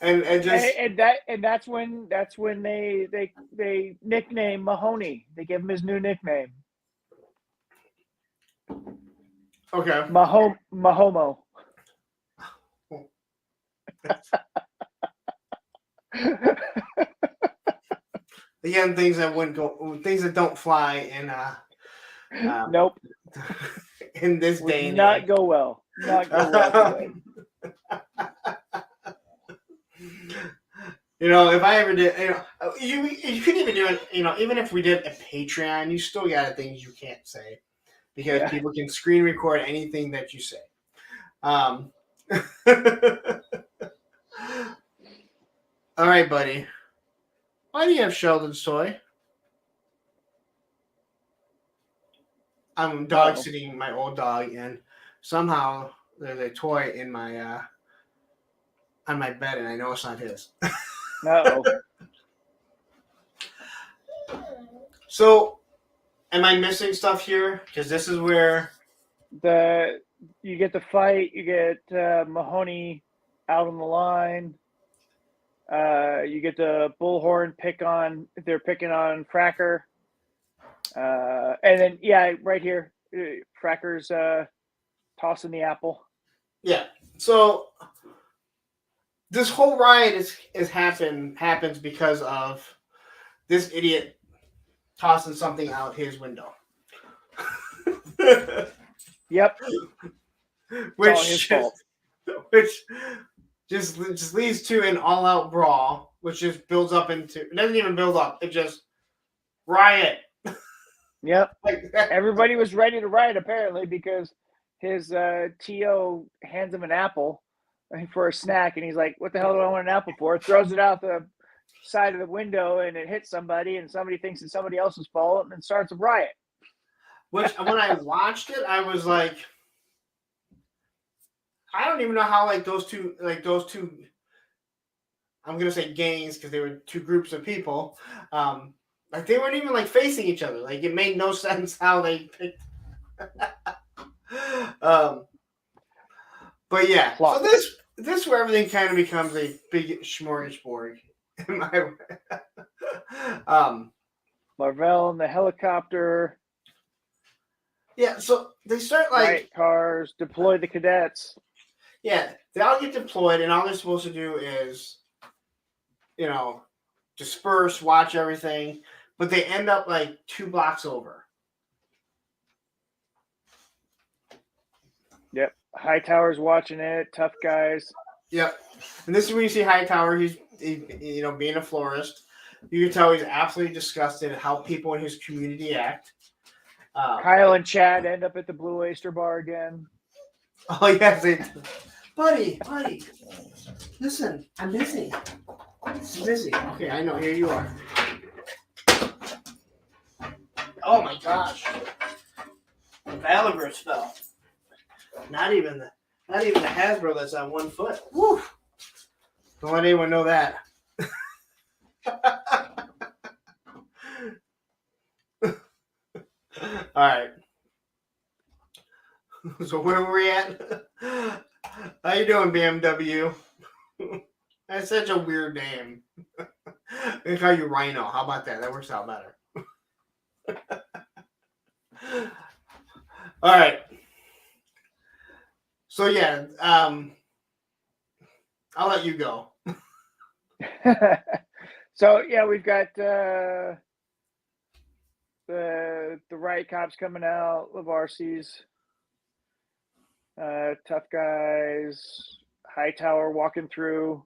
And that's when they nickname Mahoney. They give him his new nickname. Okay. Mahomo. Again, things that don't fly in nope. In this day, would not go well. not go well today. If I ever did, you couldn't even do it. Even if we did a Patreon, you still got things you can't say because people can screen record anything that you say. All right, buddy. Why do you have Sheldon's toy? I'm dog sitting my old dog, and somehow there's a toy in my on my bed, and I know it's not his. No. So, am I missing stuff here? Because this is where you get the fight. You get Mahoney out on the line. You get the bullhorn they're picking on Fracker. And then, right here, Fracker's tossing the apple. Yeah. So this whole riot happens because of this idiot tossing something out his window. Yep. Which just leads to an all-out brawl, which just builds up into. It doesn't even build up. It just riot. Yep. Everybody was ready to riot apparently because his TO hands him an apple for a snack, and he's like, "What the hell do I want an apple for?" Throws it out the side of the window, and it hits somebody, and somebody thinks it's somebody else's fault, and then starts a riot. Which, when I watched it, I was like, I don't even know how those two. I'm gonna say gangs because they were two groups of people. They weren't even facing each other. It made no sense how they picked. But yeah, so this is where everything kind of becomes a big smorgasbord. Marvell in the helicopter. Yeah, so they start riot cars, deploy the cadets. Yeah, they all get deployed, and all they're supposed to do is, disperse, watch everything, but they end up 2 blocks over. Yep. Hightower's watching it. Tough guys. Yep. And this is when you see Hightower. He's being a florist. You can tell he's absolutely disgusted at how people in his community act. Kyle and Chad end up at the Blue Oyster Bar again. Oh, yes. Buddy. Listen, I'm busy. Busy. Okay, I know. Here you are. Oh, my gosh. The Valibers fell. Not even the Hasbro that's on 1 foot. Woo! Don't let anyone know that. All right. So where were we at? How you doing, BMW? That's such a weird name. They call you Rhino. How about that? That works out better. All right. So yeah, I'll let you go. So yeah, we've got the riot cops coming out, Lavarsi's, tough guys, Hightower walking through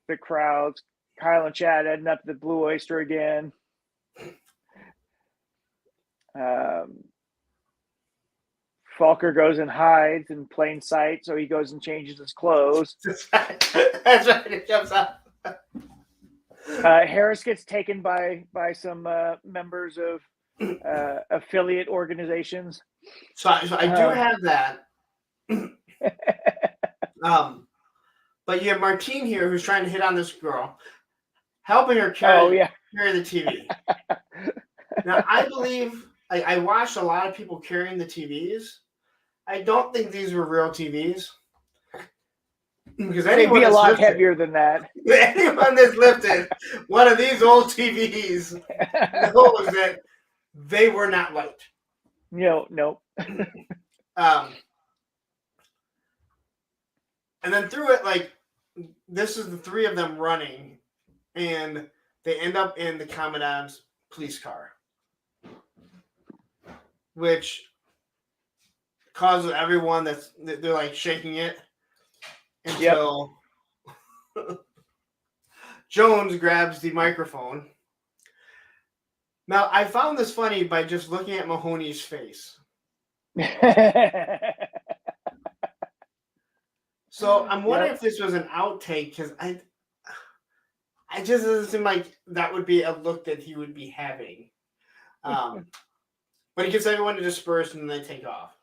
the crowds, Kyle and Chad heading up to the Blue Oyster again. Falker goes and hides in plain sight, so he goes and changes his clothes. That's right. It jumps out. Harris gets taken by some members of affiliate organizations. So I do have that. But you have Martine here who's trying to hit on this girl, helping her carry the TV. Now, I believe I watched a lot of people carrying the TVs. I don't think these were real TVs. Because they'd be a lot heavier than that. Anyone that's lifted one of these old TVs knows that they were not light. No. And then through it, this is the 3 of them running, and they end up in the Commandant's police car. Which, causes everyone they're like shaking it until Jones grabs the microphone. Now, I found this funny by just looking at Mahoney's face. So I'm wondering if this was an outtake, because I just doesn't seem like that would be a look that he would be having. But he gets everyone to disperse and then they take off.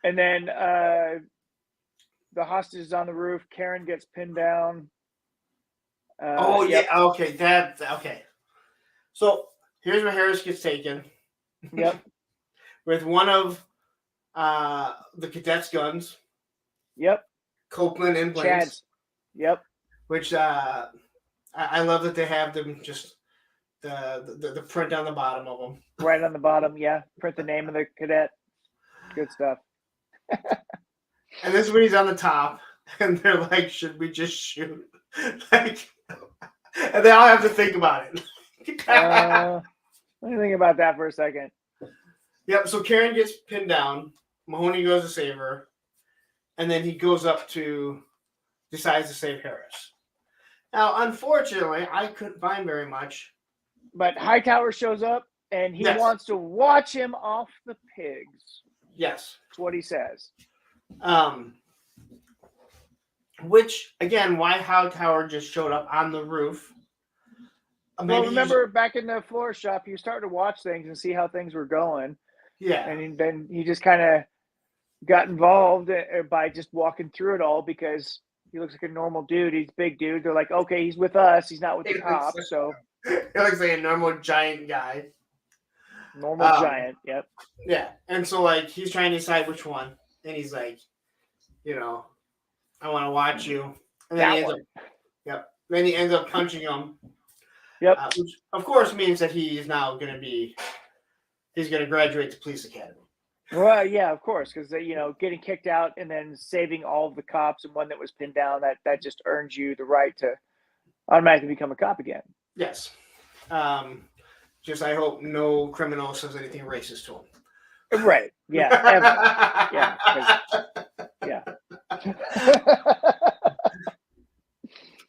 And then the hostage is on the roof. Karen gets pinned down. Yeah, okay, okay. So here's where Harris gets taken. Yep. With one of the cadets' guns. Yep. Copeland and Blaze. Chad's. Yep. Which I love that they have them just the print on the bottom of them. Right on the bottom, yeah. Print the name of the cadet. Good stuff. And this is when he's on the top, and they're like, "Should we just shoot?" Like, and they all have to think about it. Let me think about that for a second. Yep. So Karen gets pinned down. Mahoney goes to save her, and then he goes up to decides to save Harris. Now, unfortunately, I couldn't find very much. But Hightower shows up, and he wants to watch him off the pigs. Yes. That's what he says. Which, again, why Hightower just showed up on the roof. Well, remember back in the floor shop, he was starting to watch things and see how things were going. Yeah. And then he just kind of got involved by just walking through it all because he looks like a normal dude. He's a big dude. They're like, okay, he's with us. He's not with the cops. So he looks like a normal giant guy. Normal giant. Yep. Yeah. And so, like, he's trying to decide which one. And he's like, I want to watch you. And then Then he ends up punching him. Yep. Which, of course, means that he's now going to graduate to police academy. Well, yeah, of course, because getting kicked out and then saving all of the cops and one that was pinned down, that just earns you the right to automatically become a cop again. Yes. Just I hope no criminal says anything racist to him. Right. Yeah. Yeah.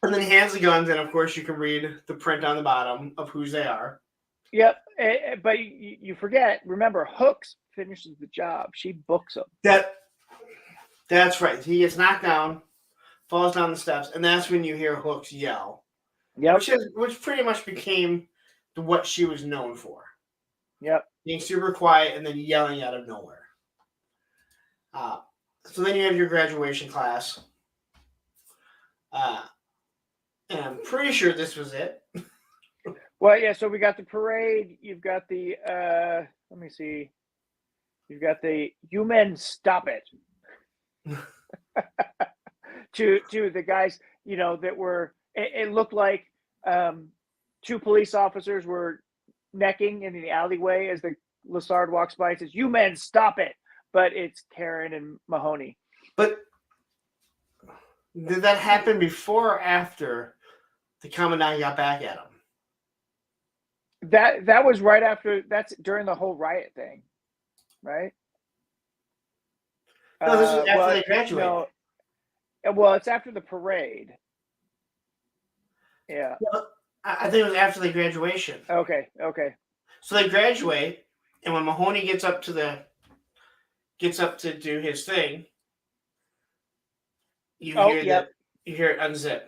And then he hands the guns, and of course you can read the print on the bottom of whose they are. Yep. But you forget. Remember, Hooks finishes the job. She books him. That's right. He gets knocked down, falls down the steps, and that's when you hear Hooks yell. Yep. Which pretty much became what she was known for. Yep. Being super quiet and then yelling out of nowhere. So then you have your graduation class. And I'm pretty sure this was it. Well, yeah, so we got the parade. You've got the, let me see. You've got the, "You men stop it." to the guys, that were, it looked like two police officers were necking in the alleyway as the Lassard walks by and says, "You men stop it." But it's Karen and Mahoney. But did that happen before or after the commandant got back at him? That was right after. That's during the whole riot thing, right? No, this is after they graduated. No, well, it's after the parade. Yeah. Well, I think it was after the graduation. Okay. So they graduate, and when Mahoney gets up to do his thing, you hear it unzip.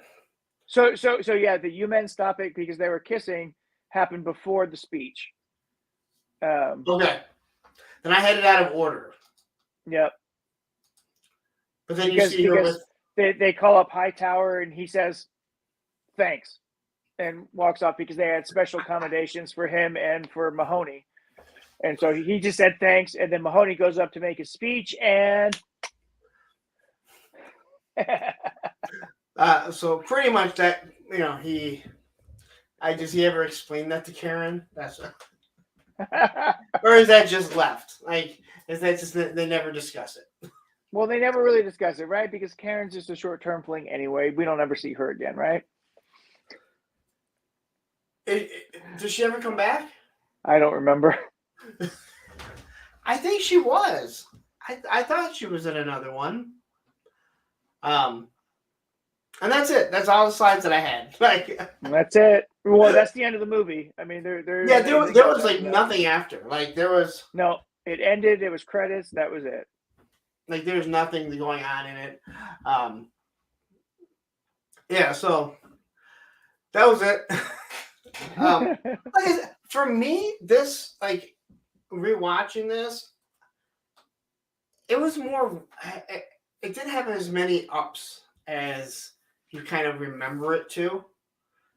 So yeah, the "You men stop it" because they were kissing happened before the speech. Okay. Then I had it out of order. Yep. But then you see her with... They call up Hightower and he says, "Thanks," and walks off because they had special accommodations for him and for Mahoney. And so he just said thanks, and then Mahoney goes up to make a speech, and so pretty much that, he ever explained that to Karen? Or is that just left? Like, is that just they never discuss it? Well, they never really discuss it, right? Because Karen's just a short-term fling anyway. We don't ever see her again, right? Does she ever come back? I don't remember. I think she was. I thought she was in another one. And that's it. That's all the slides that I had. Like, That's it. Well, that's the end of the movie. I mean, there yeah, isn't anything there else was like after that. nothing after. Like there was No, it ended. It was credits. That was it. like there's nothing going on in it. Yeah, so that was it. Like I said, for me, this like rewatching this, it was more. It didn't have as many ups as you kind of remember it to.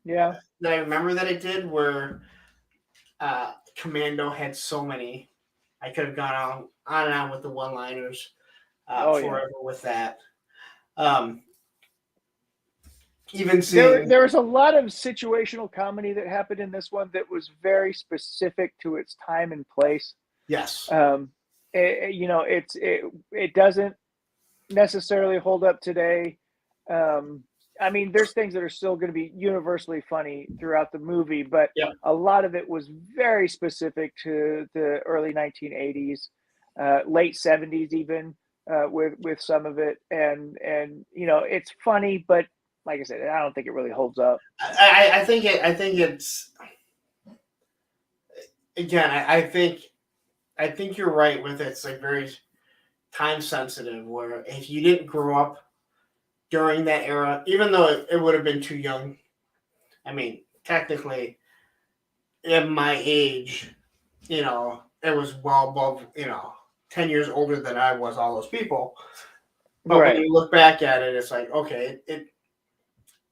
Yeah. That I remember that it did, where Commando had so many. I could have gone on and on with the one-liners forever with that. Even seeing there was a lot of situational comedy that happened in this one that was very specific to its time and place. yes, It doesn't necessarily hold up today. I mean, there's things that are still going to be universally funny throughout the movie, but yeah, a lot of it was very specific to the early 1980s, late 70s, even with some of it, and it's funny, but like I said, I don't think it really holds up. I think it's again. I think you're right with it. It's like very time sensitive. Where if you didn't grow up during that era, even though it would have been too young. I mean, technically, in my age, it was well above, 10 years older than I was, all those people. But Right. when you look back at it, it's like, okay,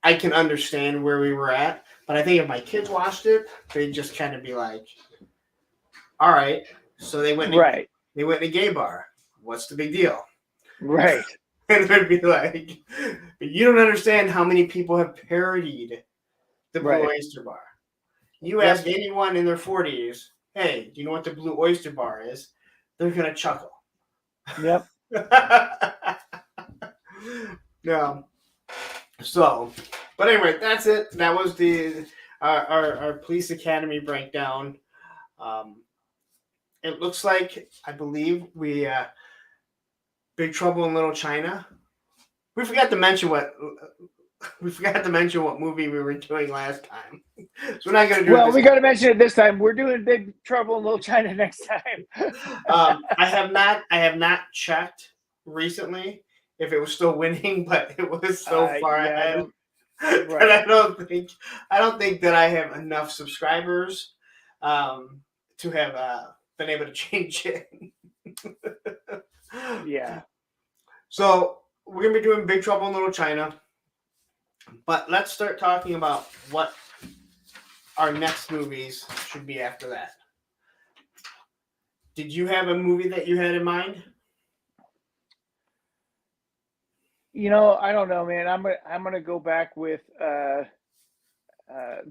I can understand where we were at. But I think if my kids watched it, they'd just kind of be like, all right. So they went in a gay bar. What's the big deal? Right. And they'd be like, you don't understand how many people have parodied the Blue Oyster Bar. You ask anyone in their 40s, hey, do you know what the Blue Oyster Bar is? They're going to chuckle. Yep. No. So, but anyway, that's it. That was our Police Academy breakdown. It looks like, I believe, we Big Trouble in Little China. We forgot to mention what movie we were doing last time. So we're not going to do it. Well, we got to mention it this time. We're doing Big Trouble in Little China next time. I have not checked recently if it was still winning, but it was so far ahead. But I don't think that I have enough subscribers to have been able to change it. Yeah. So we're gonna be doing Big Trouble in Little China, but let's start talking about what our next movies should be after that. Did you have a movie that you had in mind? I don't know, man. I'm gonna go back with The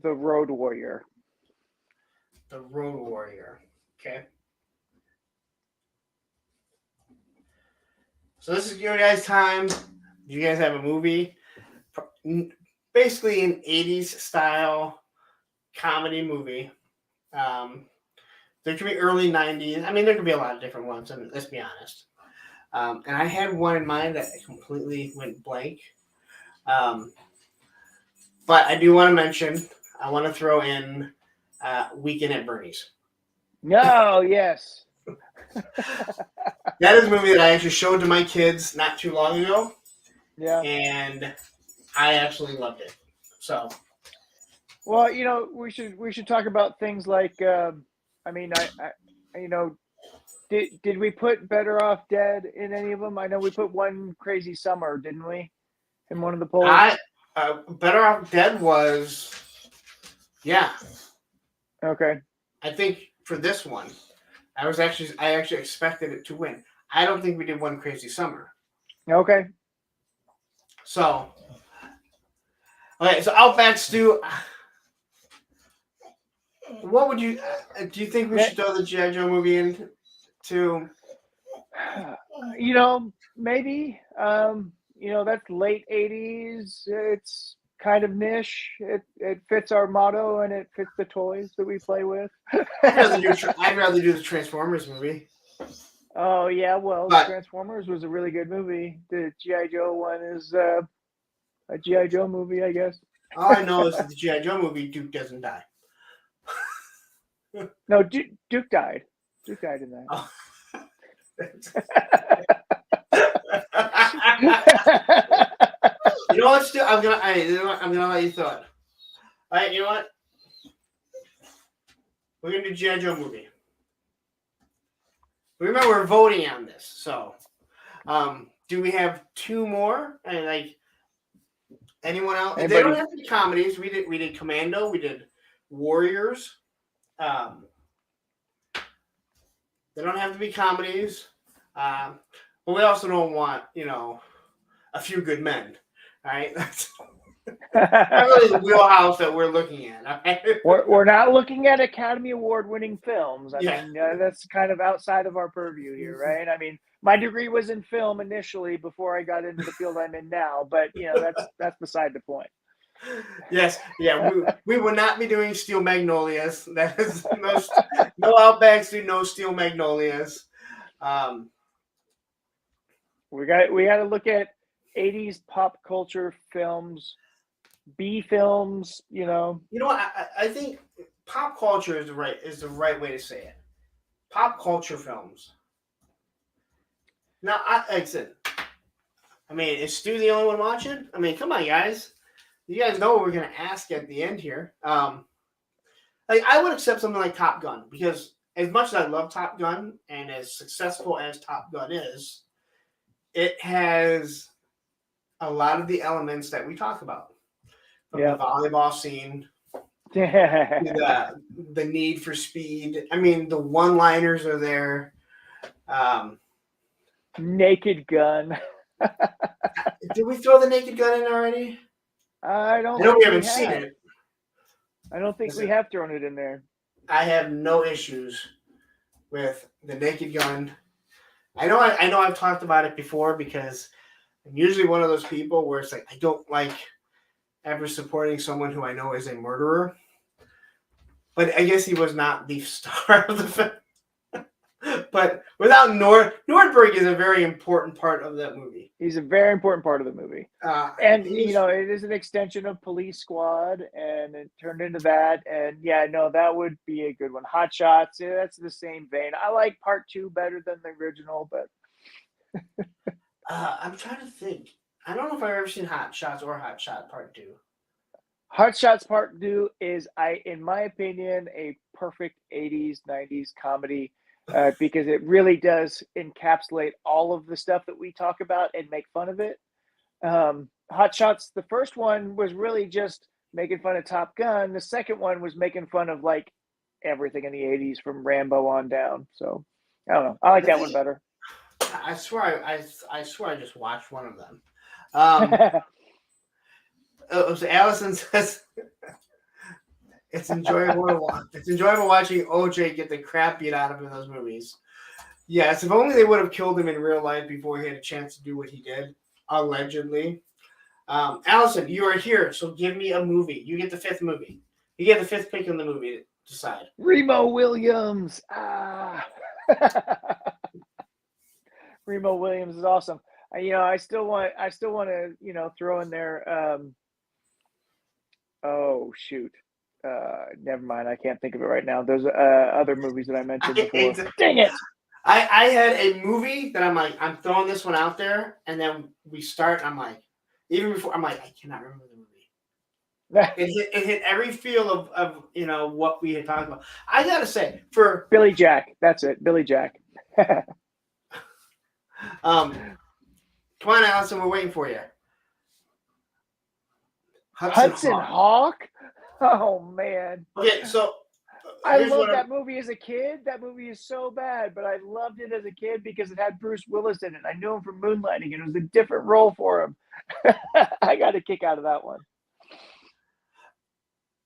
Road Warrior. The Road Warrior. Okay. So this is your guys' time. Do you guys have a movie? Basically an 80s style comedy movie. There could be early 90s. I mean, there could be a lot of different ones, and let's be honest. And I had one in mind that completely went blank. But I do want to mention, I want to throw in Weekend at Bernie's. No, yes. That is a movie that I actually showed to my kids not too long ago. Yeah. And I absolutely loved it. So. Well, we should talk about things like, did we put Better Off Dead in any of them? I know we put One Crazy Summer, didn't we? In one of the polls. Better Off Dead was, yeah. Okay. I think for this one, I actually expected it to win. I don't think we did One Crazy Summer. Okay. So, okay, so Outback Stew. What would you do? You think we should throw the G.I. Joe movie in to? Maybe. That's late 80s. It's kind of niche. It fits our motto and it fits the toys that we play with. I'd rather do the Transformers movie. Oh yeah, well, But Transformers was a really good movie. The GI Joe one is a GI Joe movie, I guess. all I know is that the G.I. Joe movie, Duke doesn't die. No, Duke died. Duke died in that. Oh. You know what, Stu? I'm gonna let you throw it. All right, you know what? We're gonna do G.I. Joe movie. Remember, we're voting on this, so do we have two more? And like anyone else? They don't have to be comedies. We did Commando. We did Warriors. They don't have to be comedies. But we also don't want A Few Good Men. All right, that's not really the wheelhouse that we're looking at. Okay? We're not looking at Academy Award winning films. I Yeah. mean, that's kind of outside of our purview here, right? I mean, my degree was in film initially before I got into the field I'm in now, but that's beside the point. Yes, yeah, we will not be doing Steel Magnolias. That is no Outbacks do no Steel Magnolias. We got to look at 80s pop culture films, B films. You know what? I think pop culture is the right way to say it. Pop culture films. Now, like I said, I mean, is Stu the only one watching? I mean, come on, guys. You guys know what we're gonna ask at the end here. Like I would accept something like Top Gun because as much as I love Top Gun and as successful as Top Gun is, it has a lot of the elements that we talk about. From the volleyball scene, the need for speed. I mean, the one-liners are there. Naked Gun. Did we throw the Naked Gun in already? I don't know we think haven't seen it. I don't think we have thrown it in there. I have no issues with the Naked Gun. I know I've talked about it before because I'm usually one of those people where it's like I don't like ever supporting someone who I know is a murderer. But I guess he was not the star of the film. But without Nordberg is a very important part of that movie. He's a very important part of the movie. And it is an extension of Police Squad, and it turned into that. And that would be a good one. Hot Shots, that's the same vein. I like part 2 better than the original, but I'm trying to think. I don't know if I've ever seen Hot Shots or Hot Shot Part 2. Hot Shots Part 2 is, in my opinion, a perfect 80s, 90s comedy. Because it really does encapsulate all of the stuff that we talk about and make fun of it. Hot Shots, the first one was really just making fun of Top Gun. The second one was making fun of like everything in the 80s from Rambo on down. So I don't know. I like that one better. I swear I just watched one of them. So Allison says it's enjoyable to watch. It's enjoyable watching OJ get the crap beat out of him in those movies. Yes, if only they would have killed him in real life before he had a chance to do what he did, allegedly. Allison, you are here, so give me a movie. You get the 5th movie. You get the 5th pick in the movie to decide. Remo Williams. Remo Williams is awesome. I still want to throw in there. Oh shoot. Never mind. I can't think of it right now. There's other movies that I mentioned before. Dang it! I had a movie that I'm like, I'm throwing this one out there, and then we start. And I'm like, even before, I'm like, I cannot remember the movie. It hit every feel of what we had talked about. I gotta say, for Billy Jack, that's it. Billy Jack. Come on, Allison, we're waiting for you. Hudson Hawk. Oh man. Okay, so I loved that movie as a kid. That movie is so bad, but I loved it as a kid because it had Bruce Willis in it. I knew him from Moonlighting, and it was a different role for him. I got a kick out of that one.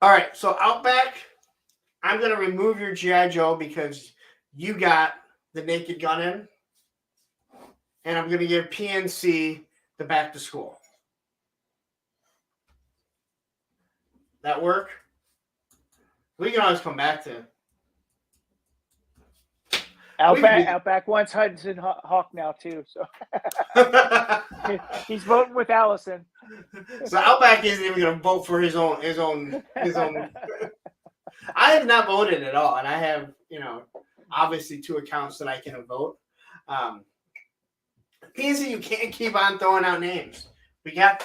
All right, so Outback, I'm going to remove your G.I. Joe because you got the Naked Gun in, and I'm going to give PNC the Back to School. That work? We can always come back to. Outback wants Hudson Hawk now too, so he's voting with Allison. So Outback isn't even going to vote for his own. I have not voted at all, and I have, obviously 2 accounts that I can vote. PNC, you can't keep on throwing out names. We got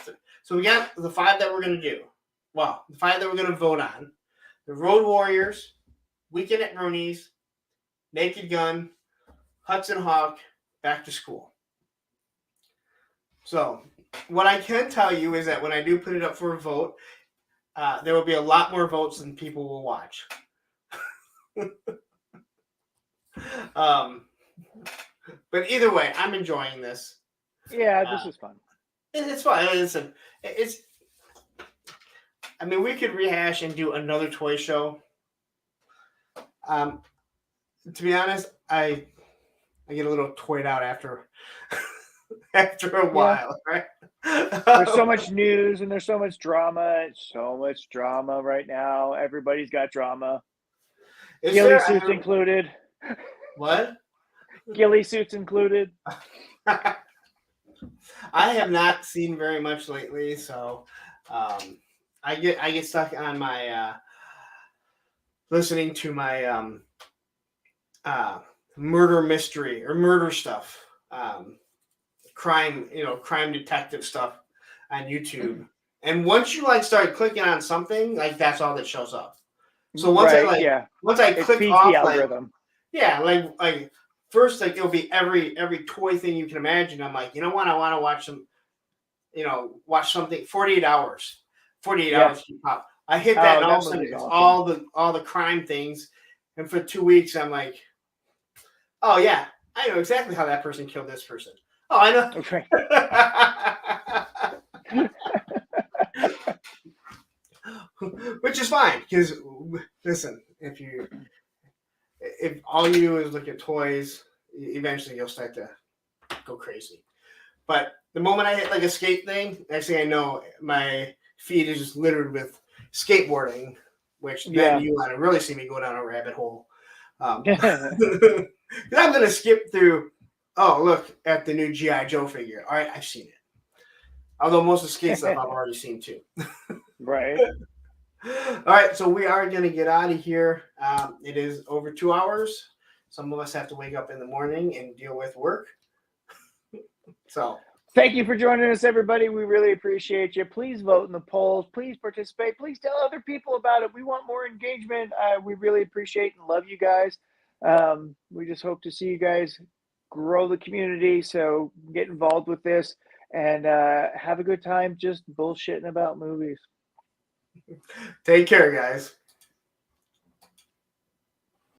the 5 that we're going to do. Well, the 5 that we're going to vote on: the Road Warriors, Weekend at Rooney's, Naked Gun, Hudson Hawk, Back to School. So what I can tell you is that when I do put it up for a vote, there will be a lot more votes than people will watch. But either way, I'm enjoying this. Yeah, this is fun. It's fun. I mean, we could rehash and do another toy show. To be honest, I get a little toyed out after a while, right? There's so much news and there's so much drama. Right now. Everybody's got drama. Ghillie suits included. What? Ghillie suits included. I have not seen very much lately, so I get stuck on my listening to my murder mystery or murder stuff, crime detective stuff on YouTube. And once you start clicking on something, that's all that shows up. So once I click off the algorithm. Like first, it'll be every toy thing you can imagine. I'm like, you know what? I want to watch some, watch something. 48 hours. 48 hours keep pop. I hit that, and all of a sudden, it's awesome. all the crime things. And for 2 weeks, I'm like, oh yeah, I know exactly how that person killed this person. Oh, I know. Okay. Which is fine, because listen, if all you do is look at toys, eventually you'll start to go crazy. But the moment I hit a skate thing, next thing I know, my feed is just littered with skateboarding, which then you want to really see me go down a rabbit hole. Then I'm going to skip through, look at the new G.I. Joe figure. All right, I've seen it. Although most of the skate stuff I've already seen too. Right. All right, so we are going to get out of here. It is over 2 hours. Some of us have to wake up in the morning and deal with work. So thank you for joining us, everybody. We really appreciate you. Please vote in the polls. Please participate. Please tell other people about it. We want more engagement. We really appreciate and love you guys. We just hope to see you guys grow the community. So get involved with this and have a good time just bullshitting about movies. Take care, guys.